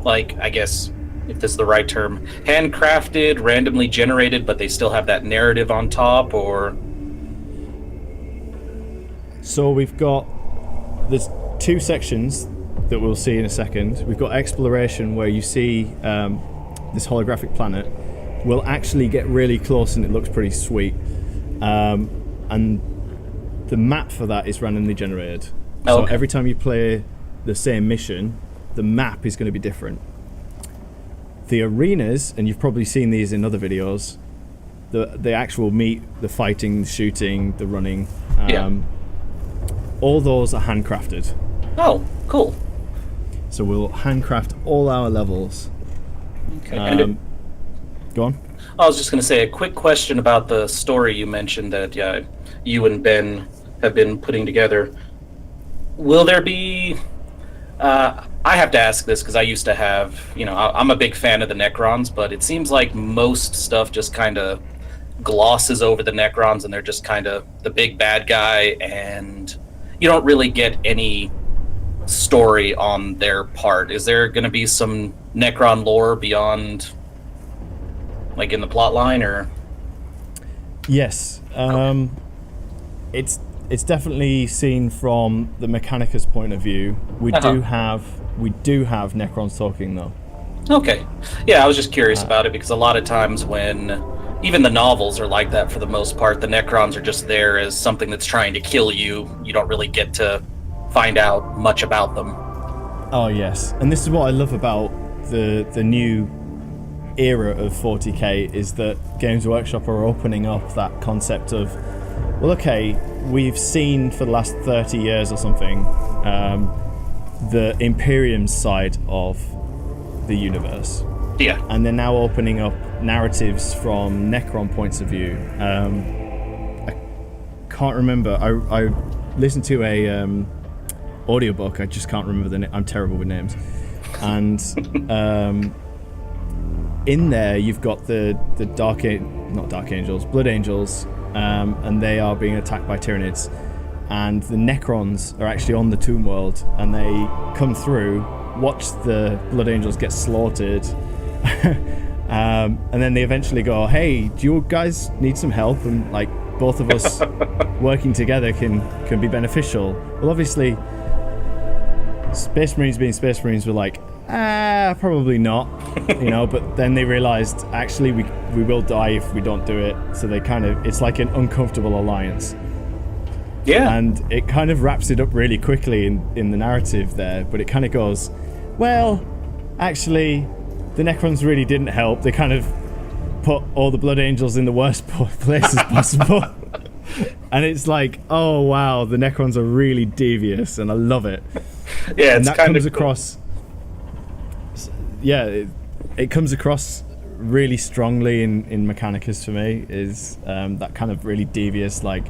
like, I guess, if this is the right term, handcrafted, randomly generated, but they still have that narrative on top, or... So we've got... There's 2 sections that we'll see in a second. We've got exploration, where you see this holographic planet. We'll actually get really close and it looks pretty sweet. And the map for that is randomly generated. So every time you play the same mission, the map is going to be different. The arenas, and you've probably seen these in other videos, the actual meat, the fighting, the shooting, the running, all those are handcrafted. Oh, cool. So we'll handcraft all our levels. Okay. Go on. I was just going to say a quick question about the story you mentioned that you and Ben have been putting together. Will there be... I have to ask this because I used to have, I'm a big fan of the Necrons, but it seems like most stuff just kind of glosses over the Necrons, and they're just kind of the big bad guy, and you don't really get any story on their part. Is there going to be some Necron lore beyond, like, in the plot line, or? Yes. It's definitely seen from the Mechanicus point of view. We do have Necrons talking, though. Okay. Yeah, I was just curious about it, because a lot of times when even the novels are like that for the most part, the Necrons are just there as something that's trying to kill you. You don't really get to find out much about them. Oh, yes. And this is what I love about the new era of 40k, is that Games Workshop are opening up that concept of, well, okay, we've seen for the last 30 years or something the Imperium side of the universe. Yeah. And they're now opening up narratives from Necron points of view. I can't remember. I listened to a audiobook. I just can't remember the name. I'm terrible with names. And in there, you've got the Blood Angels, and they are being attacked by Tyranids. And the Necrons are actually on the Tomb World, and they come through, watch the Blood Angels get slaughtered, and then they eventually go, hey, do you guys need some help? And like, both of us working together can be beneficial. Well, obviously, Space Marines being Space Marines were like, probably not, but then they realized, actually, we will die if we don't do it. So they it's like an uncomfortable alliance. Yeah. And it kind of wraps it up really quickly in the narrative there, but it kind of goes, well, actually, the Necrons really didn't help. They kind of put all the Blood Angels in the worst places possible. And it's like, oh, wow, the Necrons are really devious, and I love it. Yeah, it's and that kind of comes across. Yeah, it comes across really strongly in Mechanicus for me, is that kind of really devious, like,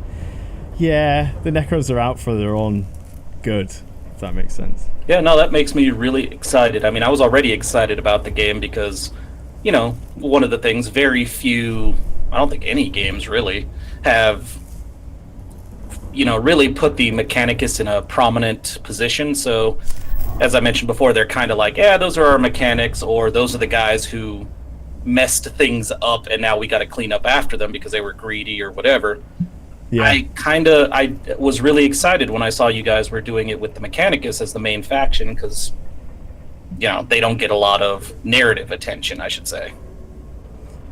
yeah, the Necrons are out for their own good, if that makes sense. Yeah, no, that makes me really excited. I mean, I was already excited about the game because, one of the things, very few, I don't think any games really, have, really put the Mechanicus in a prominent position. So, as I mentioned before, they're kind of like, yeah, those are our mechanics, or those are the guys who messed things up and now we got to clean up after them because they were greedy or whatever. Yeah. I was really excited when I saw you guys were doing it with the Mechanicus as the main faction, because, they don't get a lot of narrative attention, I should say.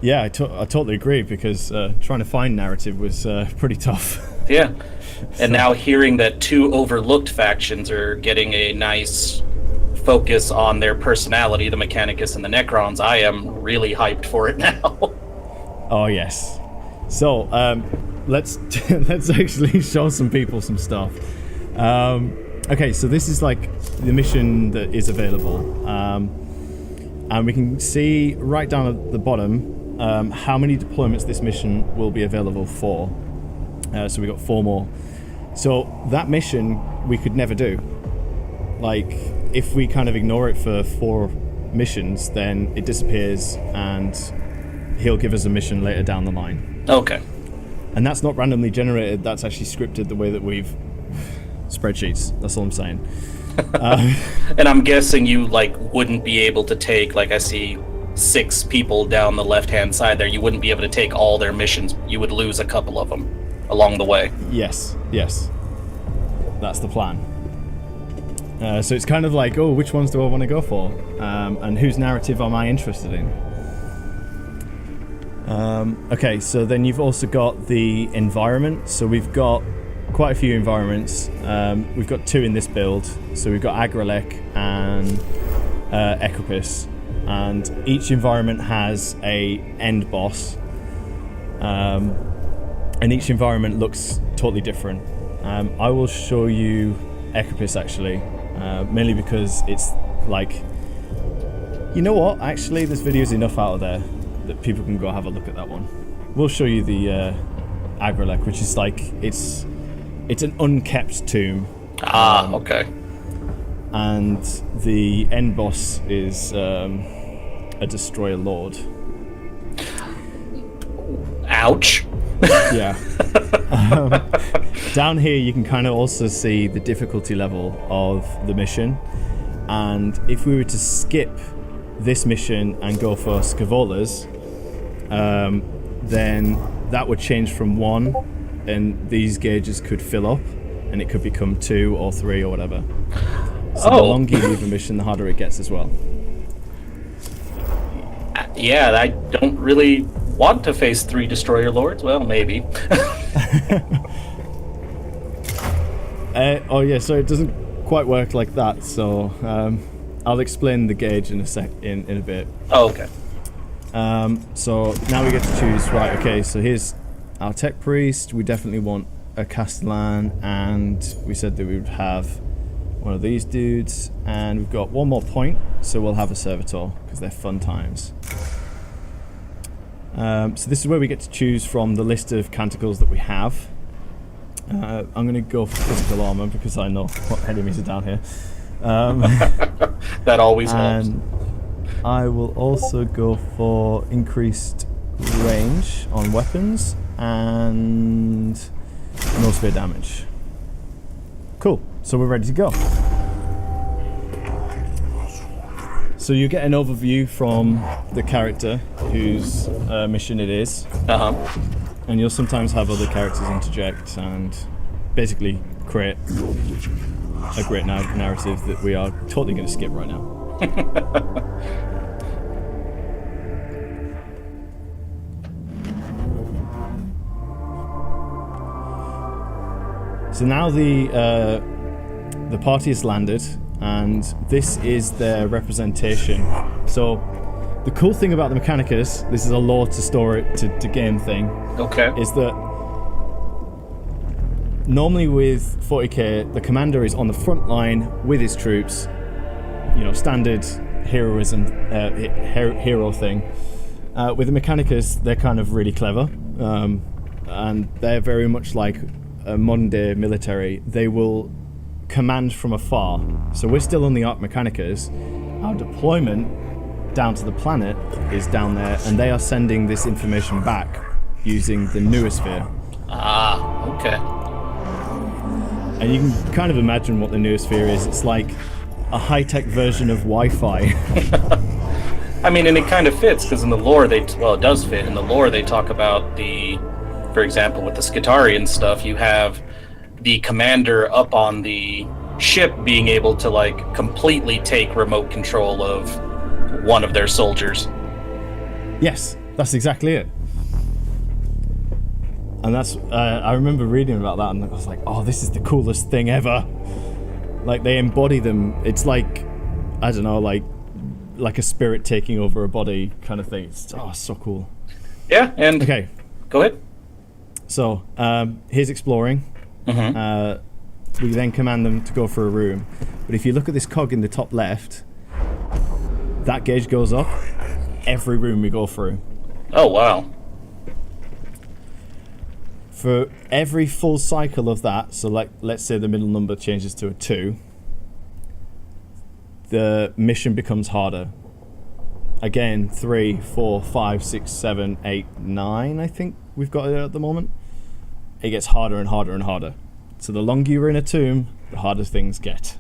Yeah, I totally agree, because trying to find narrative was pretty tough. Yeah. And now hearing that two overlooked factions are getting a nice focus on their personality, the Mechanicus and the Necrons, I am really hyped for it now. Oh, yes. So, let's actually show some people some stuff. Okay, so this is like the mission that is available, and we can see right down at the bottom how many deployments this mission will be available for. So we got 4 more. So that mission we could never do. Like, if we kind of ignore it for 4 missions, then it disappears, and he'll give us a mission later down the line. Okay. And that's not randomly generated, that's actually scripted the way that we've... Spreadsheets, that's all I'm saying. And I'm guessing you, wouldn't be able to take, I see 6 people down the left-hand side there, you wouldn't be able to take all their missions. You would lose a couple of them along the way. Yes. That's the plan. So it's kind of like, oh, which ones do I want to go for? And whose narrative am I interested in? Okay, so then you've also got the environment. So we've got quite a few environments. We've got 2 in this build. So we've got Agrelec and Equipus. And each environment has a end boss. And each environment looks totally different. I will show you Equipus, actually. Mainly because it's like... You know what? Actually, this video's enough out of there that people can go have a look at that one. We'll show you the Agrelec, which is like, it's an unkept tomb. Okay. and the end boss is a Destroyer Lord. Ouch. Yeah. Down here you can kind of also see the difficulty level of the mission, and if we were to skip this mission and go for Scavola's, then that would change from 1, and these gauges could fill up, and it could become 2 or 3 or whatever. So the longer you leave a mission, the harder it gets as well. Yeah, I don't really want to face 3 Destroyer Lords. Well, maybe. So it doesn't quite work like that. So I'll explain the gauge in a bit. Oh, okay. So now we get to choose. Right. Okay. So here's our tech priest. We definitely want a Castellan, and we said that we would have one of these dudes, and we've got 1 more point, so we'll have a servitor because they're fun times. So this is where we get to choose from the list of canticles that we have. I'm going to go for physical armor because I know what enemies are down here. That always helps. And I will also go for increased range on weapons and Noosphere damage. Cool. So we're ready to go. So you get an overview from the character whose mission it is. And you'll sometimes have other characters interject and basically create a great narrative that we are totally going to skip right now. So now the party has landed, and this is their representation. So the cool thing about the Mechanicus, this is a lore to store it to game thing. Okay. Is that normally with 40k, the commander is on the front line with his troops. Standard heroism, hero thing. With the Mechanicus, they're kind of really clever, and they're very much like a modern day military. They will command from afar. So we're still on the Arc Mechanicus. Our deployment down to the planet is down there, and they are sending this information back using the Noosphere. Ah, okay. And you can kind of imagine what the Noosphere is. It's like a high-tech version of Wi-Fi. I mean, and it kind of fits, because in the lore, it does fit. In the lore, they talk about for example, with the Skitari stuff, you have the commander up on the ship being able to, completely take remote control of one of their soldiers. Yes, that's exactly it. And that's, I remember reading about that, and I was like, oh, this is the coolest thing ever. They embody them. It's like, I don't know, like a spirit taking over a body kind of thing. It's so cool. Yeah, and... Okay. Go ahead. So, here's exploring. We then command them to go for a room. But if you look at this cog in the top left, that gauge goes up every room we go through. Oh, wow. For every full cycle of that, so let's say the middle number changes to a 2, the mission becomes harder. Again, 3, 4, 5, 6, 7, 8, 9, I think we've got it at the moment. It gets harder and harder and harder. So the longer you're in a tomb, the harder things get.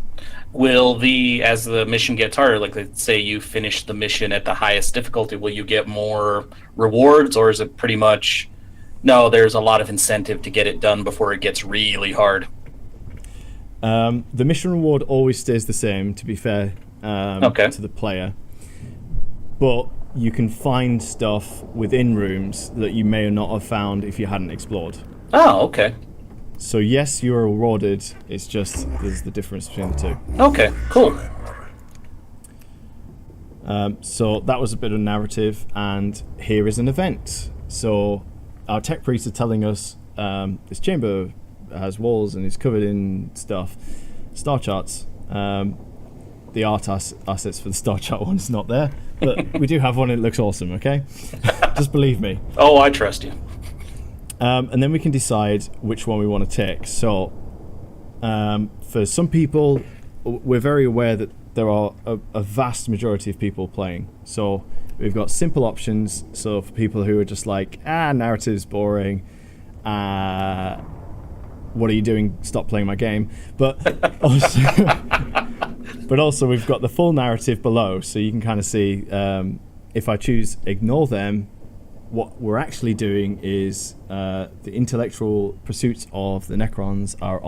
Will as the mission gets harder, let's say you finish the mission at the highest difficulty, will you get more rewards, or is it pretty much, no, there's a lot of incentive to get it done before it gets really hard? The mission reward always stays the same, to be fair, to the player. But you can find stuff within rooms that you may not have found if you hadn't explored. Oh, okay. So yes, you are rewarded. It's just there's the difference between the two. Okay, cool. So that was a bit of narrative, and here is an event. So our tech priests are telling us this chamber has walls and is covered in stuff, star charts. The art assets for the star chart one's not there, but we do have one and it looks awesome, okay? Just believe me. Oh, I trust you. And then we can decide which one we want to take. So, for some people, we're very aware that there are a vast majority of people playing. So we've got simple options. So for people who are just like, narrative's boring. What are you doing? Stop playing my game. But also we've got the full narrative below, so you can kind of see if I choose ignore them, what we're actually doing is the intellectual pursuits of the Necrons are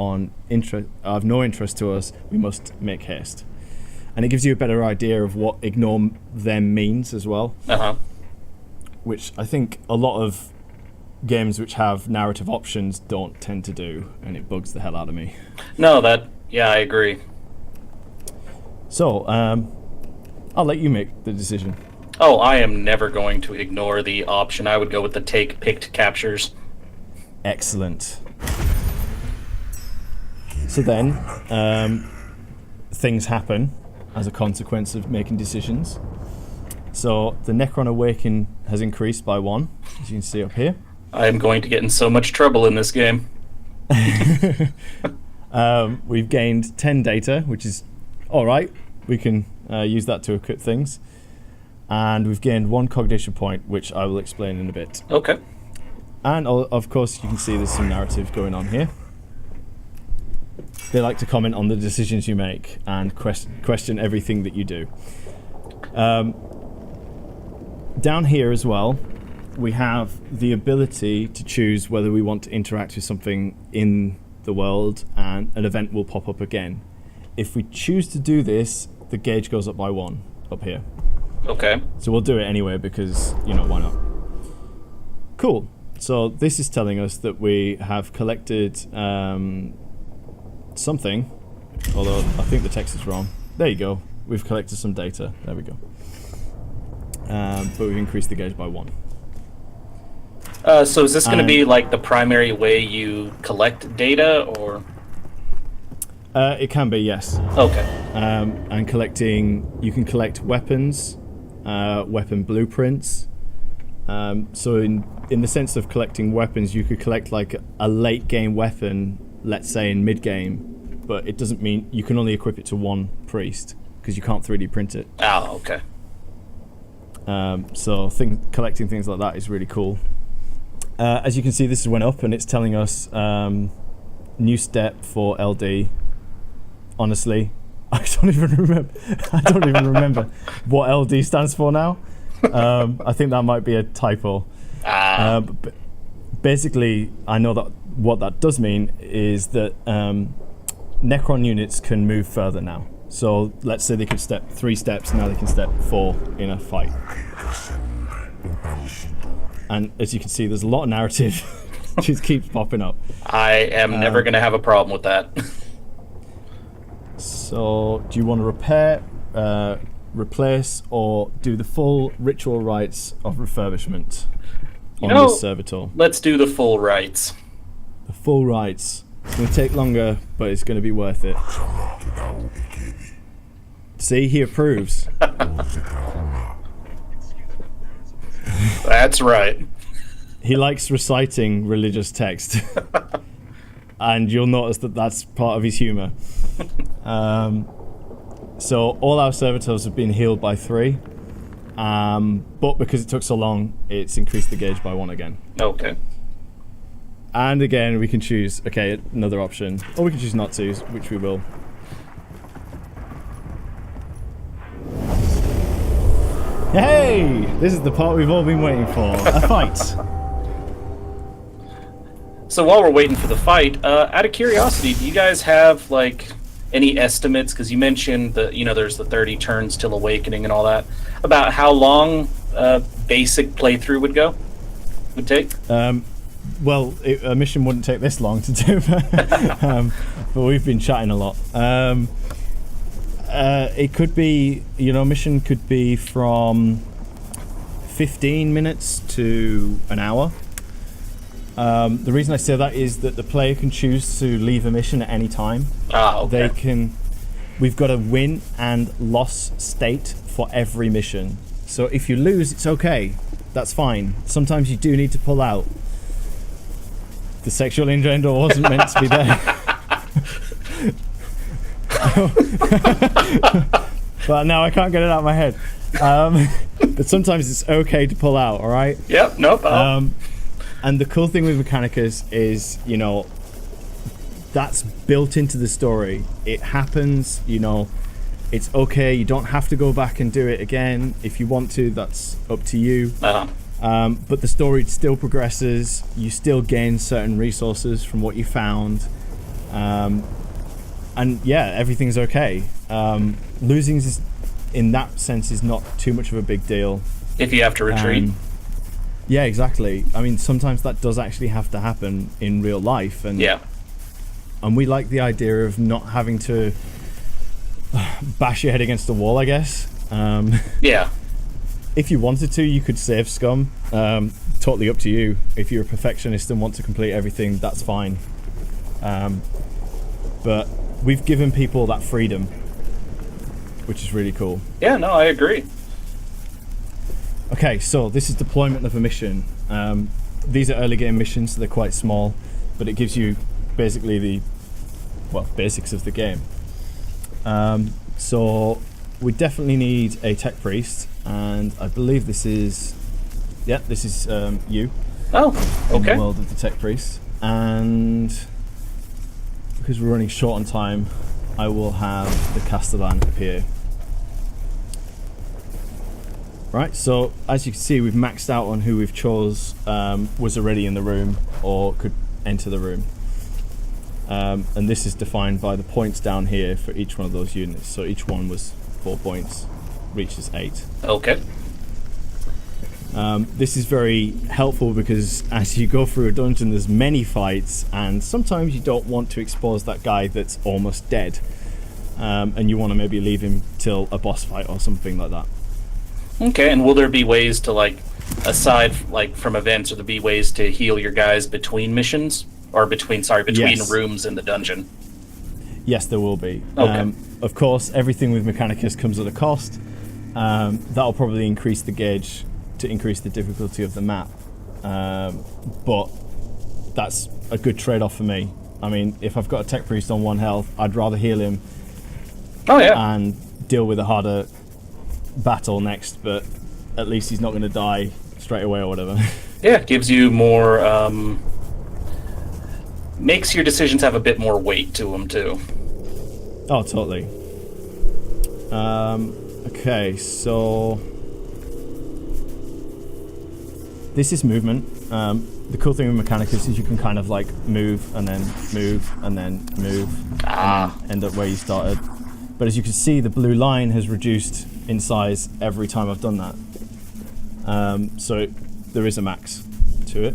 of no interest to us. We must make haste. And it gives you a better idea of what ignore them means as well. Which I think a lot of games which have narrative options don't tend to do, and it bugs the hell out of me. No, I agree. So, I'll let you make the decision. Oh, I am never going to ignore the option. I would go with the take picked captures. Excellent. So then, things happen as a consequence of making decisions. So the Necron Awaken has increased by 1, as you can see up here. I am going to get in so much trouble in this game. We've gained 10 data, which is alright. We can use that to equip things. And we've gained 1 cognition point, which I will explain in a bit. Okay. And of course, you can see there's some narrative going on here. They like to comment on the decisions you make and question everything that you do. Down here as well, we have the ability to choose whether we want to interact with something in the world, and an event will pop up again. If we choose to do this, the gauge goes up by 1 up here. Okay. So we'll do it anyway because, why not? Cool. So this is telling us that we have collected something, although I think the text is wrong. There you go. We've collected some data. There we go. But we've increased the gauge by 1. So is this going to be like the primary way you collect data, or? It can be, yes. Okay. And you can collect weapons, weapon blueprints. So in the sense of collecting weapons, you could collect like a late game weapon, let's say in mid game, but it doesn't mean you can only equip it to 1 priest because you can't 3D print it. Oh, okay. So collecting things like that is really cool. As you can see, this went up, and it's telling us new step for LD. Honestly, I don't even remember what LD stands for now. I think that might be a typo. But basically, I know that what that does mean is that Necron units can move further now. So let's say they could step 3 steps, now they can step 4 in a fight. And as you can see, there's a lot of narrative. Just keeps popping up. I am never going to have a problem with that. So, do you want to repair, replace, or do the full ritual rites of refurbishment on this servitor? Let's do the full rites. The full rites. It's going to take longer, but it's going to be worth it. See, he approves. That's right. He likes reciting religious text. And you'll notice that that's part of his humour. So all our servitors have been healed by 3. But because it took so long, it's increased the gauge by 1 again. Okay. And again, we can choose, another option. Or we can choose not to, which we will. Hey! This is the part we've all been waiting for. A fight. So while we're waiting for the fight, out of curiosity, do you guys have like any estimates? Because you mentioned that there's the 30 turns till awakening and all that. About how long basic playthrough would take? Well, a mission wouldn't take this long to do, but we've been chatting a lot. It could be, mission could be from 15 minutes to an hour. The reason I say that is that the player can choose to leave a mission at any time. Okay. We've got a win and loss state for every mission. So if you lose, it's okay. That's fine. Sometimes you do need to pull out. The sexual innuendo wasn't meant to be there. But now I can't get it out of my head. But sometimes it's okay to pull out, all right? Yep, nope. And the cool thing with Mechanicus is, you know, that's built into the story. It happens, you know, it's okay. You don't have to go back and do it again. If you want to, that's up to you. But the story still progresses. You still gain certain resources from what you found. And yeah, everything's okay. Losing is, in that sense, is not too much of a big deal. If you have to retreat. Yeah, exactly. I mean, sometimes that does actually have to happen in real life. And we like the idea of not having to bash your head against the wall, I guess. Yeah. If you wanted to, you could save scum. Totally up to you. If you're a perfectionist and want to complete everything, that's fine. But we've given people that freedom, which is really cool. Yeah, no, I agree. Okay, so this is deployment of a mission. These are early game missions, so they're quite small, but it gives you basically the basics of the game. So we definitely need a tech priest, and I believe this is you. Oh, okay. In the world of the tech priest, and because we're running short on time, I will have the Castellan appear. Right, so as you can see, we've maxed out on who we've chose was already in the room or could enter the room. And this is defined by the points down here for each one of those units. So each one was 4 points, reaches 8. Okay. This is very helpful because as you go through a dungeon, there's many fights, and sometimes you don't want to expose that guy that's almost dead. And you want to maybe leave him till a boss fight or something like that. Okay, and will there be ways to, like, aside from events, will there be ways to heal your guys between missions? Or between Yes. rooms in the dungeon? Yes, there will be. Okay. Of course, everything with Mechanicus comes at a cost. That'll probably increase the gauge to increase the difficulty of the map. But that's a good trade-off for me. I mean, if I've got a tech priest on 1 health, I'd rather heal him and deal with a harder battle next, but at least he's not going to die straight away or whatever. Yeah, it gives you more, makes your decisions have a bit more weight to them too. Oh, totally. Okay, so this is movement. The cool thing with Mechanicus is you can kind of like move and then move and then move and then end up where you started. But as you can see, the blue line has reduced in size every time I've done that. So there is a max to it.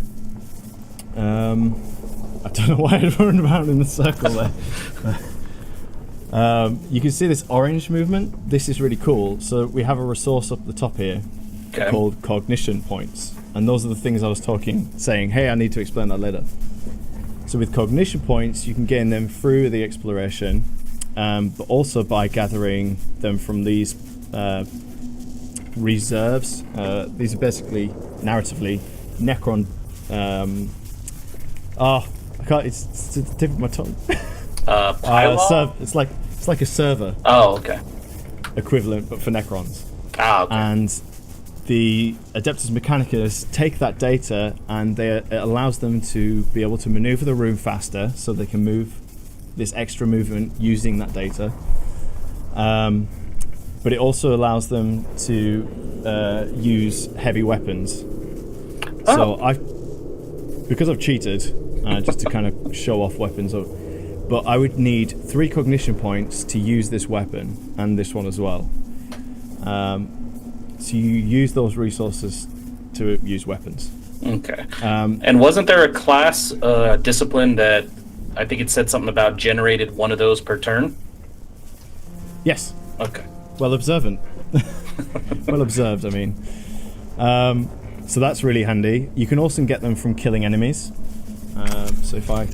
I don't know why I'd run around in a circle there. You can see this orange movement. This is really cool. So we have a resource up the top here called cognition points. And those are the things I was saying, hey, I need to explain that later. So with cognition points, you can gain them through the exploration, but also by gathering them from these reserves. These are basically, narratively, Necron... I can't, it's the tip of my tongue. It's like a server. Oh, okay. Equivalent, but for Necrons. Ah, okay. And the Adeptus Mechanicus take that data, and it allows them to be able to maneuver the room faster, so they can move this extra movement using that data. But it also allows them to use heavy weapons. So because I've cheated, just to kind of show off weapons, but I would need 3 cognition points to use this weapon and this one as well. So you use those resources to use weapons. Okay. And wasn't there a class discipline that I think it said something about generated one of those per turn? Yes. Okay. Well observant. Well observed, I mean. So that's really handy. You can also get them from killing enemies. So if I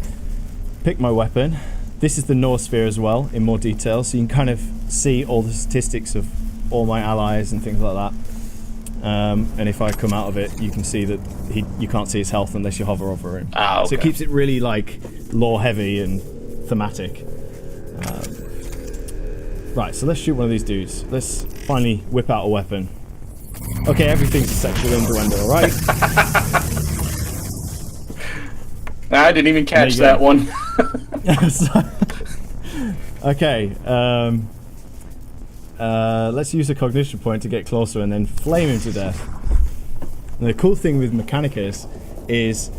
pick my weapon, this is the Noosphere as well, in more detail, so you can kind of see all the statistics of all my allies and things like that. And if I come out of it, you can see that you can't see his health unless you hover over him. Ah, okay. So it keeps it really like lore heavy and thematic. Right, so let's shoot one of these dudes. Let's finally whip out a weapon. Okay, everything's a sexual innuendo, right? I didn't even catch that one. Okay, let's use a cognition point to get closer and then flame him to death. And the cool thing with Mechanicus is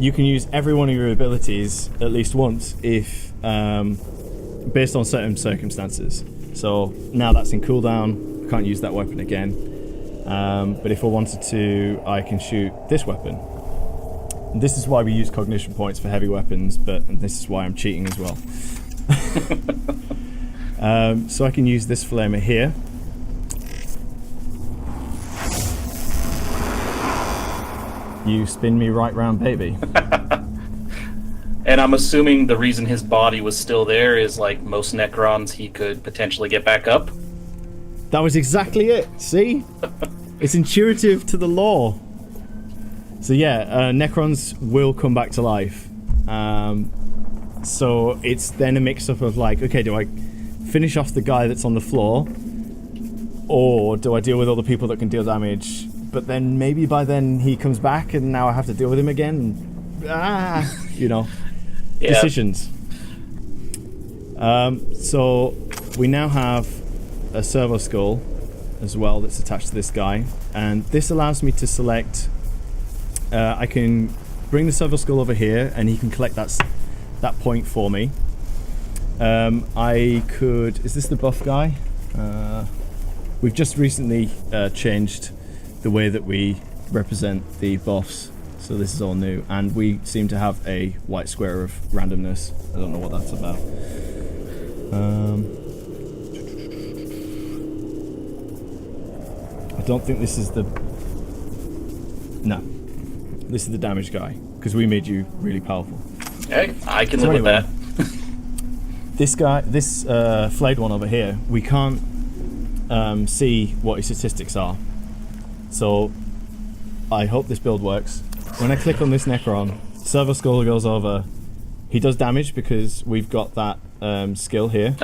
you can use every one of your abilities at least once if based on certain circumstances. So now that's in cooldown, I can't use that weapon again. But if I wanted to, I can shoot this weapon. And this is why we use cognition points for heavy weapons, but this is why I'm cheating as well. So I can use this flamer here. You spin me right round, baby. And I'm assuming the reason his body was still there is, like most Necrons, he could potentially get back up. That was exactly it. See? It's intuitive to the lore. So yeah, Necrons will come back to life. So it's then a mix-up of like, okay, do I finish off the guy that's on the floor? Or do I deal with all the people that can deal damage? But then maybe by then he comes back and now I have to deal with him again. You know, yeah. Decisions. So we now have a servo skull as well that's attached to this guy. And this allows me to select, I can bring the servo skull over here and he can collect that point for me. I could, is this the buff guy? We've just recently changed the way that we represent the buffs, so this is all new, and we seem to have a white square of randomness. I don't know what that's about. I don't think this is the... No. This is the damage guy, because we made you really powerful. Hey, I can live with that. This guy, this flayed one over here, we can't see what his statistics are. So I hope this build works. When I click on this Necron, Servo Skull goes over. He does damage because we've got that skill here.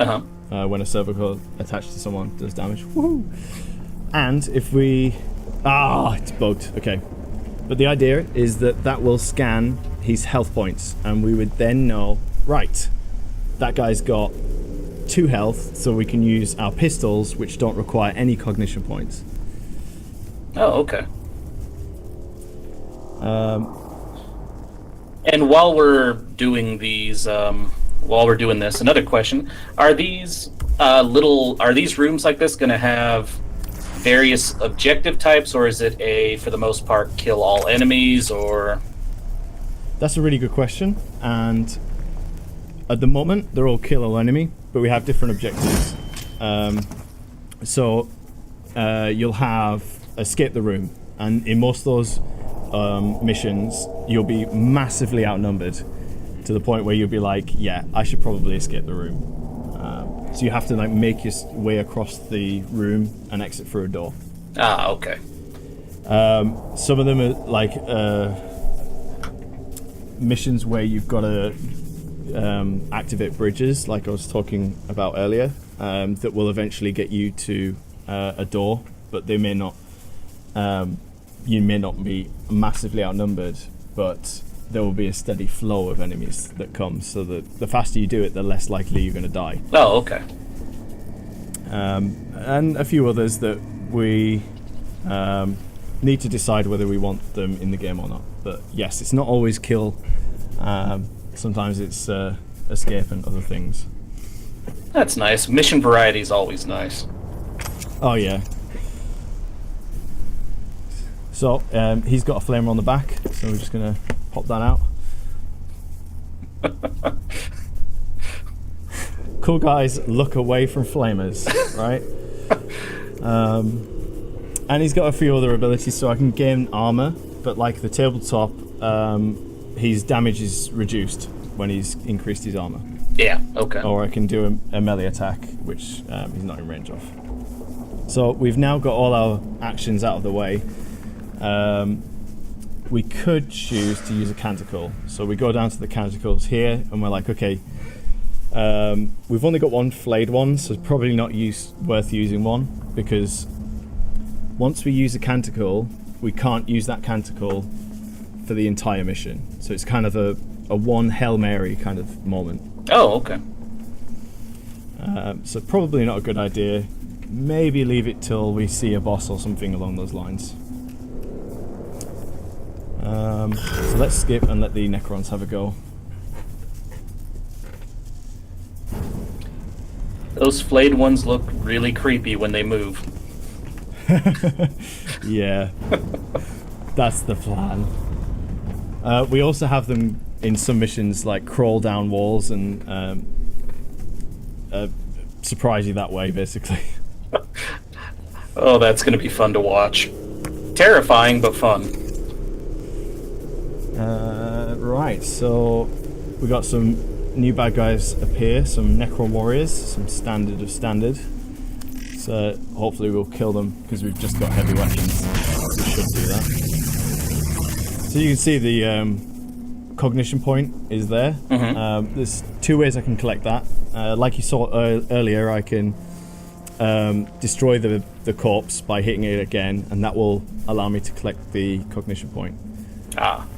When a Servo Skull attached to someone does damage. Woohoo! And if we... it's bugged. Okay. But the idea is that that will scan his health points, and we would then know, right, that guy's got 2 health, so we can use our pistols, which don't require any cognition points. Oh, okay. And while we're doing these, this, another question: are these rooms like this going to have various objective types, or is it for the most part, kill all enemies, or? That's a really good question, and at the moment they're all kill all enemy, but we have different objectives. So you'll have escape the room, and in most of those missions you'll be massively outnumbered to the point where you'll be like, yeah, I should probably escape the room. So you have to like make your way across the room and exit through a door. Okay. Some of them are like missions where you've got to activate bridges, like I was talking about earlier, that will eventually get you to a door, but they may not. You may not be massively outnumbered, but there will be a steady flow of enemies that come, so that the faster you do it, the less likely you're going to die. Oh, okay. And a few others that we need to decide whether we want them in the game or not. But yes, it's not always kill. Sometimes it's escape and other things. That's nice. Mission variety is always nice. Oh yeah. So he's got a flamer on the back, so we're just gonna pop that out. Cool guys look away from flamers, right? And he's got a few other abilities, so I can gain armor, but like the tabletop, his damage is reduced when he's increased his armor. Yeah, okay. Or I can do a melee attack, which he's not in range of. So we've now got all our actions out of the way. We could choose to use a canticle. So we go down to the canticles here, and we're like, okay, We've only got one flayed one, so it's probably not worth using one, because once we use a canticle, we can't use that canticle for the entire mission. So it's kind of a one Hail Mary kind of moment. Oh, okay. So probably not a good idea. Maybe leave it till we see a boss or something along those lines. So let's skip and let the Necrons have a go. Those flayed ones look really creepy when they move. Yeah, that's the plan. We also have them in some missions like crawl down walls and surprise you that way, basically. Oh, that's going to be fun to watch. Terrifying, but fun. Right, so we got some new bad guys appear, some Necron warriors, some standard of standard. So hopefully we'll kill them because we've just got heavy weapons. We should do that. So you can see the cognition point is there. Mm-hmm. There's two ways I can collect that. Like you saw earlier, I can destroy the corpse by hitting it again, and that will allow me to collect the cognition point.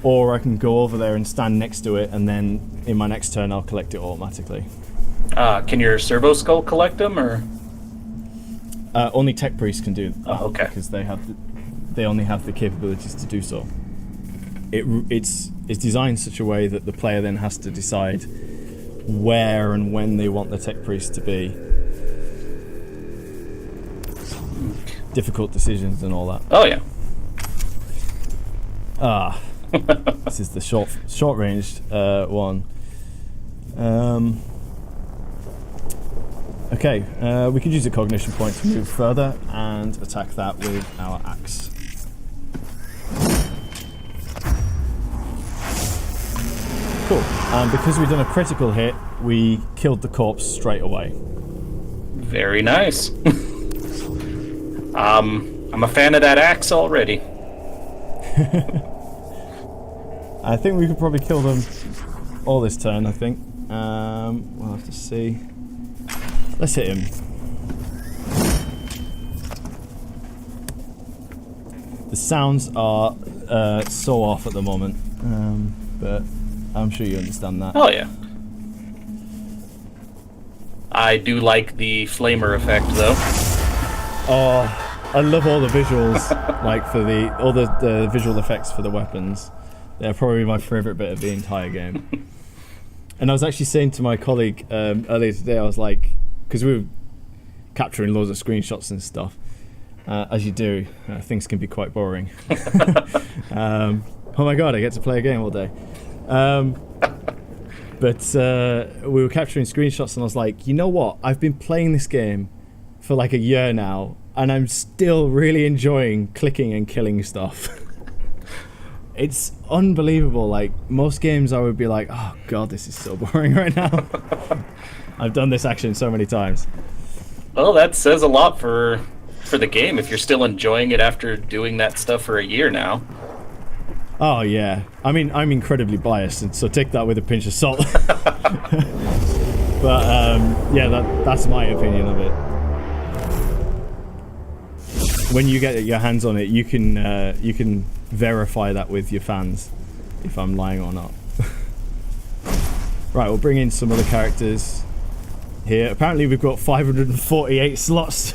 Or I can go over there and stand next to it, and then in my next turn I'll collect it automatically. Can your servo skull collect them, or? Only tech priests can do that. Oh, okay. Because they only have the capabilities to do so. It's designed in such a way that the player then has to decide where and when they want the tech priest to be. Difficult decisions and all that. Oh yeah. This is the short ranged one. Okay, we could use a cognition point to move further and attack that with our axe. Cool. And because we've done a critical hit, we killed the corpse straight away. Very nice. I'm a fan of that axe already. I think we could probably kill them all this turn, I think. We'll have to see. Let's hit him. The sounds are so off at the moment, but I'm sure you understand that. Oh yeah. I do like the flamer effect, though. Oh, I love all the visuals, like for all the visual effects for the weapons. They're probably my favourite bit of the entire game. And I was actually saying to my colleague earlier today, I was like, because we were capturing loads of screenshots and stuff, as you do, things can be quite boring. Oh my god, I get to play a game all day. But we were capturing screenshots and I was like, you know what? I've been playing this game for like a year now and I'm still really enjoying clicking and killing stuff. It's unbelievable. Like, most games I would be like, oh god, this is so boring right now. I've done this action so many times. Well, that says a lot for the game if you're still enjoying it after doing that stuff for a year now. Oh yeah, I mean, I'm incredibly biased, and so take that with a pinch of salt. But yeah, that's my opinion of it. When you get your hands on it, you can verify that with your fans, if I'm lying or not. Right, we'll bring in some other characters here. Apparently we've got 548 slots.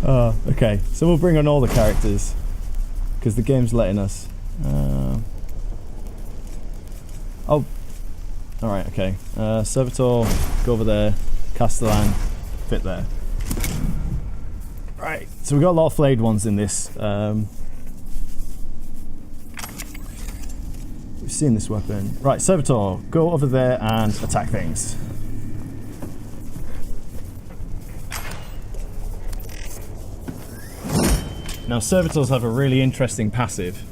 Okay, so we'll bring on all the characters because the game's letting us. Oh, alright, okay. Servitor, go over there. Castellan, fit there. Right, so we've got a lot of flayed ones in this. We've seen this weapon. Right, Servitor, go over there and attack things. Now, Servitors have a really interesting passive,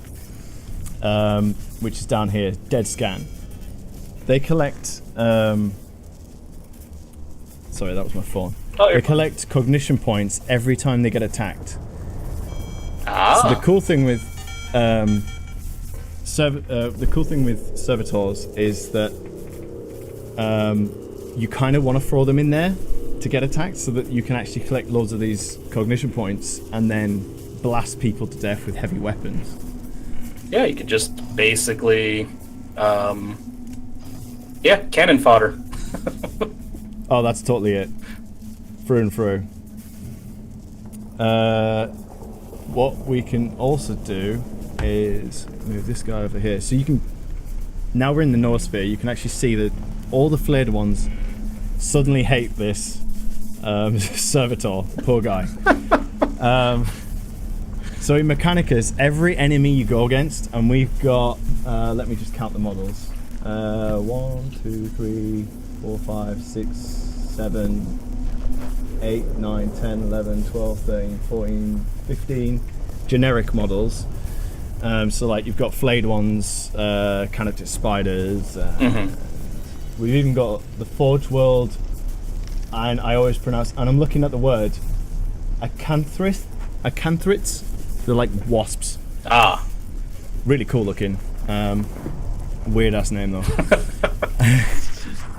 which is down here, Dead Scan. They collect... sorry, that was my phone. Oh, they collect cognition points every time they get attacked. Ah. So the cool thing with servitors is that you kind of want to throw them in there to get attacked so that you can actually collect loads of these cognition points and then blast people to death with heavy weapons. Yeah, you could just basically, cannon fodder. Oh, that's totally it. Through and through. What we can also do is move this guy over here. So you can, now we're in the Noosphere, you can actually see that all the flayed ones suddenly hate this servitor, poor guy. So in Mechanicus, every enemy you go against, and we've got, let me just count the models. 1, 2, 3, 4, 5, 6, 7, 8, 9, 10, 11, 12, 13, 14, 15 generic models. So like you've got flayed ones, kind of just spiders. We've even got the Forge World, and I always pronounce, and I'm looking at the word, acanthrids. They're like wasps. Ah. Really cool looking. Weird ass name though.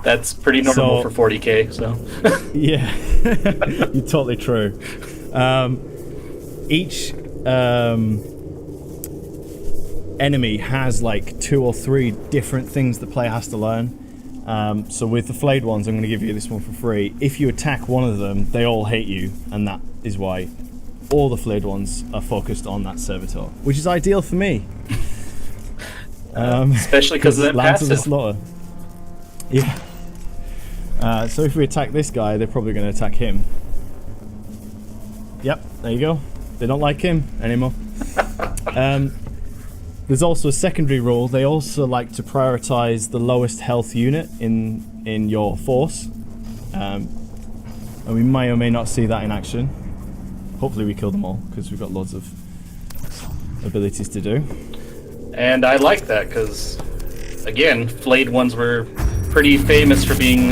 That's pretty normal for 40k, so. Yeah, you're totally true. Each enemy has like 2 or 3 different things the player has to learn. So with the flayed ones, I'm going to give you this one for free. If you attack one of them, they all hate you, and that is why all the flayed ones are focused on that servitor, which is ideal for me. Especially because of that passive. Slaughter. Yeah. So if we attack this guy, they're probably going to attack him. Yep, there you go. They don't like him anymore. There's also a secondary rule. They also like to prioritize the lowest health unit in your force. And we may or may not see that in action. Hopefully we kill them all, because we've got loads of abilities to do. And I like that, because, again, flayed ones were pretty famous for being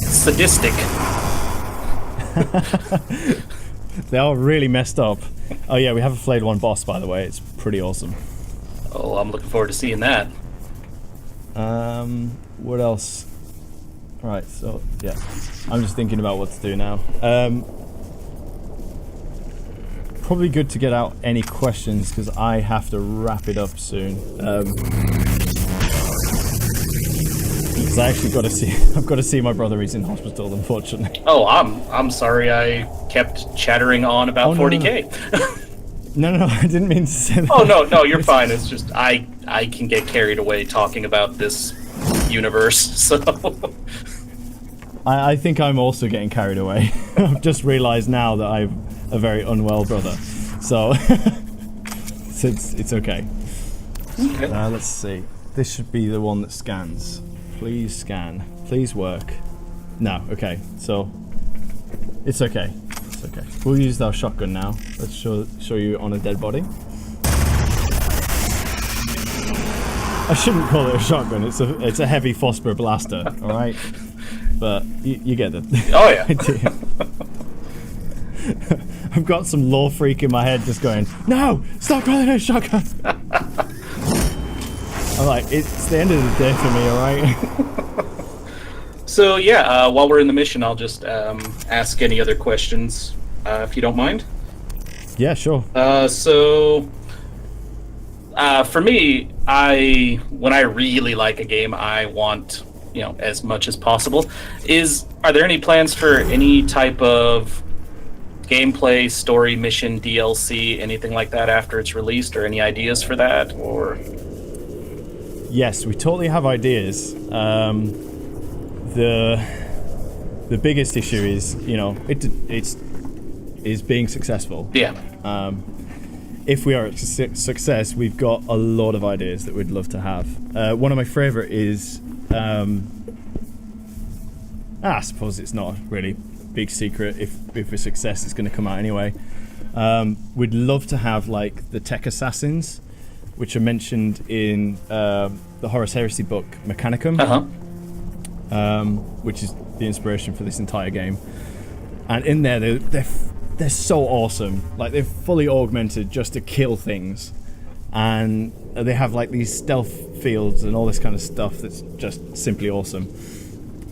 sadistic. They are really messed up. Oh yeah, we have a flayed one boss, by the way. It's pretty awesome. Oh, I'm looking forward to seeing that. What else? Right, so yeah, I'm just thinking about what to do now. Probably good to get out any questions, because I have to wrap it up soon. Because I actually I've got to see my brother. He's in hospital, unfortunately. Oh, I'm sorry I kept chattering on about 40k. No, I didn't mean to say that. Oh, no, you're fine. It's just I can get carried away talking about this universe, so... I think I'm also getting carried away. I've just realised now that I'm a very unwell brother. So, it's okay. Let's see. This should be the one that scans. Please scan. Please work. No, okay. So, it's okay. It's okay. We'll use our shotgun now. Let's show you on a dead body. I shouldn't call it a shotgun. It's a heavy phosphor blaster. All right, but you get it. Oh yeah. I've got some lore freak in my head just going, no, stop calling it a shotgun. I'm like, it's the end of the day for me. All right. So yeah, while we're in the mission, I'll just ask any other questions, if you don't mind. Yeah, sure. For me, when I really like a game, I want, as much as possible. Are there any plans for any type of gameplay, story, mission, DLC, anything like that after it's released, or any ideas for that, or? Yes, we totally have ideas. The biggest issue is, it's being successful. Yeah. If we are a success, we've got a lot of ideas that we'd love to have. One of my favourite is, I suppose it's not a really big secret. If a success, it's going to come out anyway. We'd love to have like the tech assassins, which are mentioned in the Horus Heresy book Mechanicum, which is the inspiration for this entire game. And in there, they're so awesome. Like, they're fully augmented just to kill things. and they have like these stealth fields and all this kind of stuff that's just simply awesome.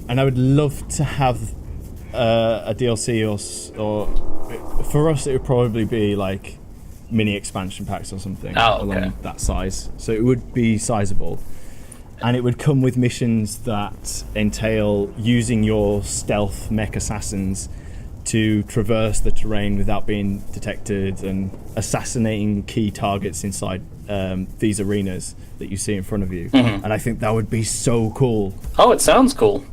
And I would love to have a DLC or for us it would probably be like mini expansion packs or something along that size. So it would be sizable. And it would come with missions that entail using your stealth mech assassins to traverse the terrain without being detected and assassinating key targets inside these arenas that you see in front of you. Mm-hmm. And I think that would be so cool. Oh, it sounds cool.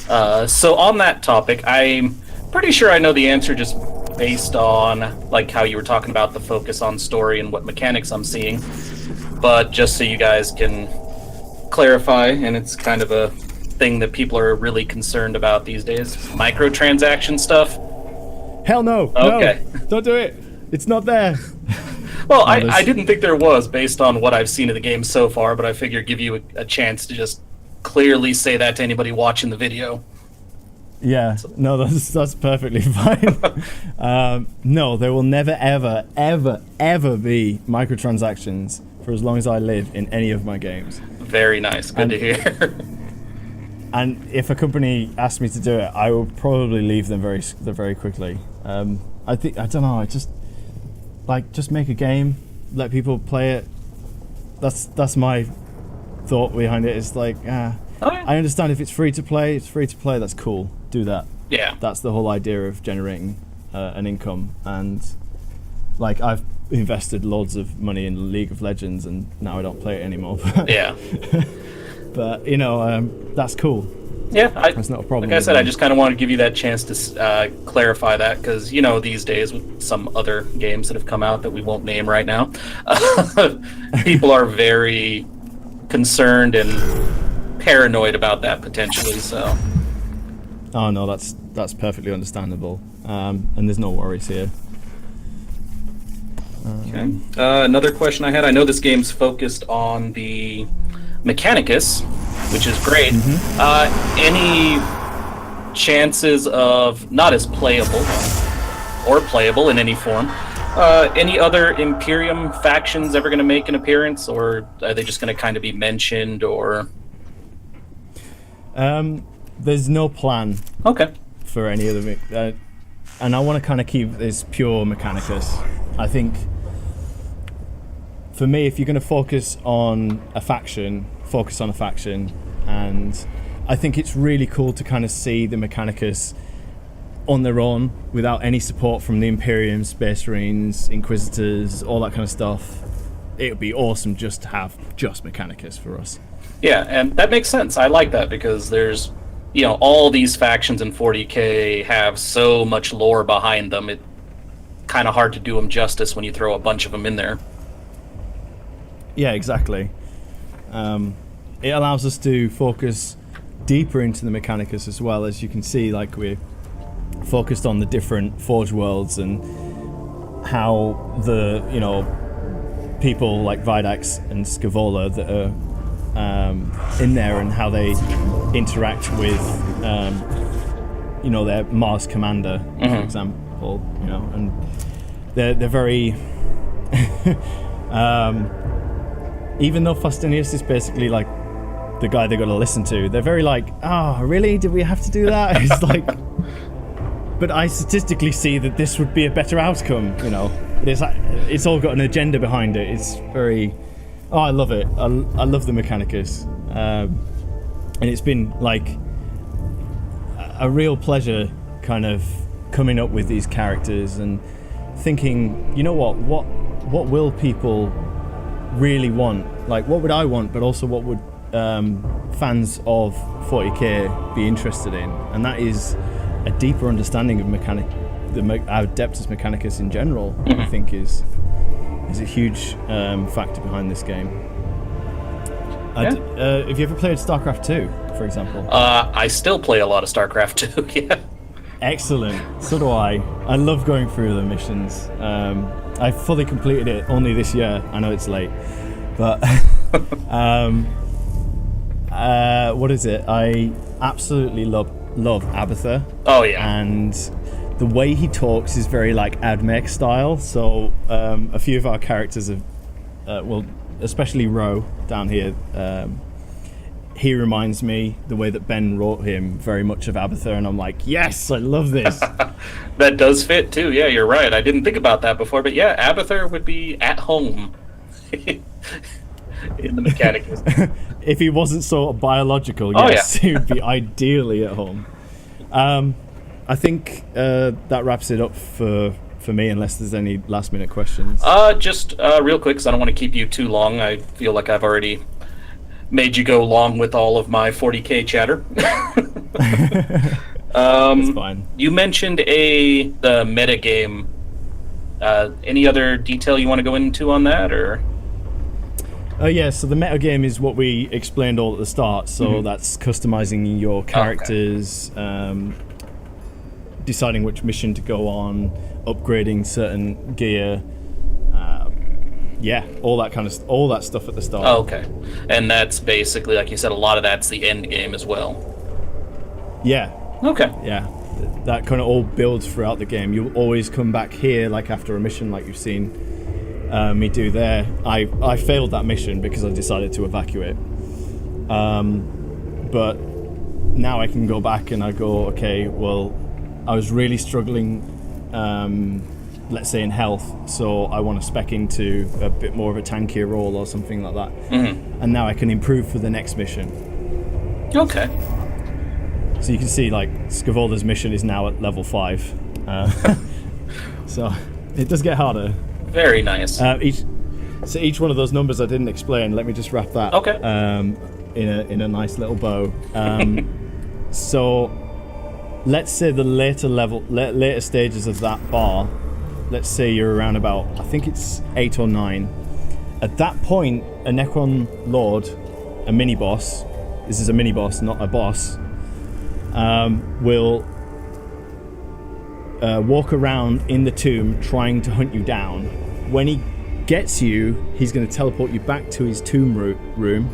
So on that topic, I'm pretty sure I know the answer just based on like how you were talking about the focus on story and what mechanics I'm seeing. But just so you guys can clarify, and it's kind of a thing that people are really concerned about these days, microtransaction stuff. Hell no. Okay. No, don't do it. It's not there. Well, I didn't think there was based on what I've seen of the game so far, but I figured give you a chance to just clearly say that to anybody watching the video. Yeah, no, that's perfectly fine. No, there will never, ever, ever, ever be microtransactions for as long as I live in any of my games. Very nice. Good to hear. And if a company asked me to do it, I will probably leave them very quickly. I don't know. I just make a game, let people play it. That's my thought behind it. It's like, I understand if it's free to play. It's free to play. That's cool. Do that. Yeah. That's the whole idea of generating an income. And like I've invested loads of money in League of Legends, and now I don't play it anymore. Yeah. But you know, that's cool. Yeah, that's not a problem. Like I said, I just kind of want to give you that chance to clarify that, because you know these days with some other games that have come out that we won't name right now, people are very concerned and paranoid about that potentially. So. Oh no, that's perfectly understandable, and there's no worries here. Okay. Another question I had. I know this game's focused on the Mechanicus, which is great. Mm-hmm. Any chances of, not as playable, or playable in any form, any other Imperium factions ever going to make an appearance, or are they just going to kind of be mentioned, or? There's no plan. Okay. For any of them, and I want to kind of keep this pure Mechanicus. I think, for me, if you're going to focus on a faction, and I think it's really cool to kind of see the Mechanicus on their own without any support from the Imperium, Space Marines, Inquisitors, all that kind of stuff. It would be awesome just to have just Mechanicus for us. Yeah, and that makes sense. I like that because there's, you know, all these factions in 40K have so much lore behind them. It's kind of hard to do them justice when you throw a bunch of them in there. Yeah, exactly. It allows us to focus deeper into the Mechanicus as well. As you can see, like we're focused on the different Forge worlds and how the, you know, people like Vidax and Scavola that are in there and how they interact with, you know, their Mars commander, mm-hmm. for example, you know, and they're very... even though Faustinius is basically like the guy they got to listen to, they're very like, oh, really? Did we have to do that? It's like, but I statistically see that this would be a better outcome, you know. It's all got an agenda behind it. It's very, oh, I love it. I love the Mechanicus, and it's been like a real pleasure, kind of coming up with these characters and thinking, you know what will people really want? Like, what would I want, but also what would fans of 40K be interested in? And that is a deeper understanding of Adeptus Mechanicus in general. Mm-hmm. I think is a huge factor behind this game. Yeah. Have you ever played StarCraft 2, for example? I still play a lot of StarCraft 2. Yeah. Excellent. So do I. I love going through the missions. I fully completed it only this year. I know it's late, but what is it? I absolutely love Abathur. Oh yeah. And the way he talks is very like AdMech style. So a few of our characters have well, especially Ro down here, he reminds me, the way that Ben wrote him, very much of Abathur, and I'm like, yes, I love this. That does fit too. Yeah, you're right. I didn't think about that before, but yeah, Abathur would be at home in the Mechanicus. If he wasn't so biological, yes, he would be ideally at home. I think that wraps it up for me, unless there's any last minute questions. Just real quick, because I don't want to keep you too long. I feel like I've already made you go long with all of my 40k chatter. That's fine. You mentioned the meta game. Any other detail you want to go into on that, or? Yeah, so the meta game is what we explained all at the start. So that's customizing your characters, deciding which mission to go on, upgrading certain gear. Yeah, all that stuff at the start. Oh, okay. And that's basically, like you said, a lot of that's the end game as well. Yeah. Okay. Yeah, that kind of all builds throughout the game. You'll always come back here, like after a mission, like you've seen me do there. I failed that mission because I decided to evacuate. But now I can go back and I go, okay, well, I was really struggling, let's say in health, so I want to spec into a bit more of a tankier role or something like that. And now I can improve for the next mission. Okay. So you can see, like, Scavolda's mission is now at level 5. So it does get harder. Very nice. Each one of those numbers I didn't explain, let me just wrap that in a nice little bow. So let's say the later stages of that bar, let's say you're around about, I think it's 8 or 9. At that point, a Necron Lord, a mini-boss, this is a mini-boss, not a boss, will walk around in the tomb trying to hunt you down. When he gets you, he's going to teleport you back to his throne room,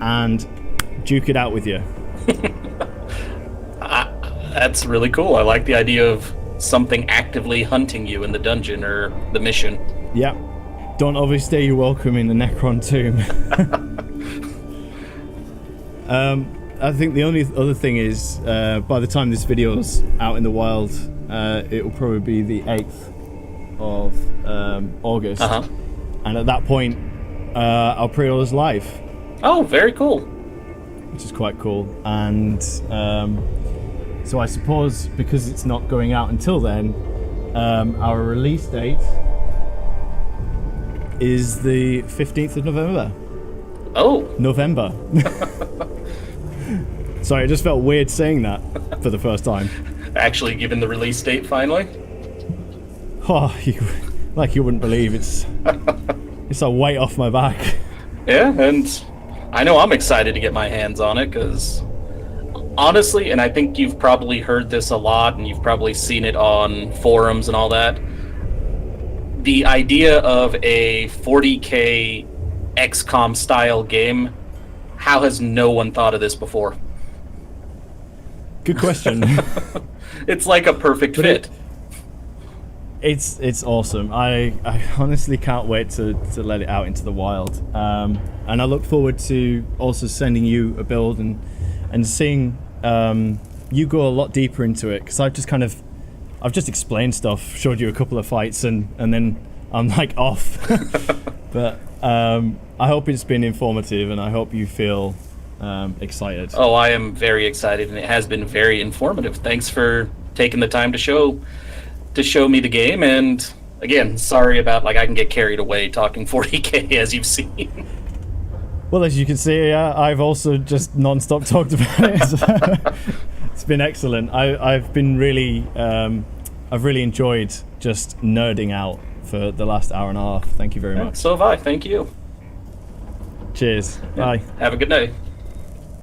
and duke it out with you. That's really cool. I like the idea of something actively hunting you in the dungeon or the mission. Yep. Don't overstay your welcome in the Necron tomb. I think the only other thing is, by the time this video's out in the wild, it will probably be the 8th of August. And at that point, our pre-order's live. Oh, very cool. Which is quite cool. And so I suppose, because it's not going out until then, our release date is the 15th of November. Oh. November. Sorry, it just felt weird saying that for the first time. Actually given the release date finally? Oh, you wouldn't believe, it's a weight off my back. Yeah, and I know I'm excited to get my hands on it, because honestly, and I think you've probably heard this a lot, and you've probably seen it on forums and all that, the idea of a 40k XCOM style game, how has no one thought of this before? Good question. It's like a perfect fit. It's awesome. I honestly can't wait to let it out into the wild. And I look forward to also sending you a build and seeing you go a lot deeper into it, because I've just explained stuff, showed you a couple of fights, and then I'm like off. But I hope it's been informative, and I hope you feel excited. Oh, I am very excited, and it has been very informative. Thanks for taking the time to show me the game, and again, sorry about, like, I can get carried away talking 40k, as you've seen. Well, as you can see, I've also just non-stop talked about it. It's been excellent. I've been really, I've really enjoyed just nerding out for the last hour and a half. Thank you very much. So have I. Thank you. Cheers. Bye. Have a good night.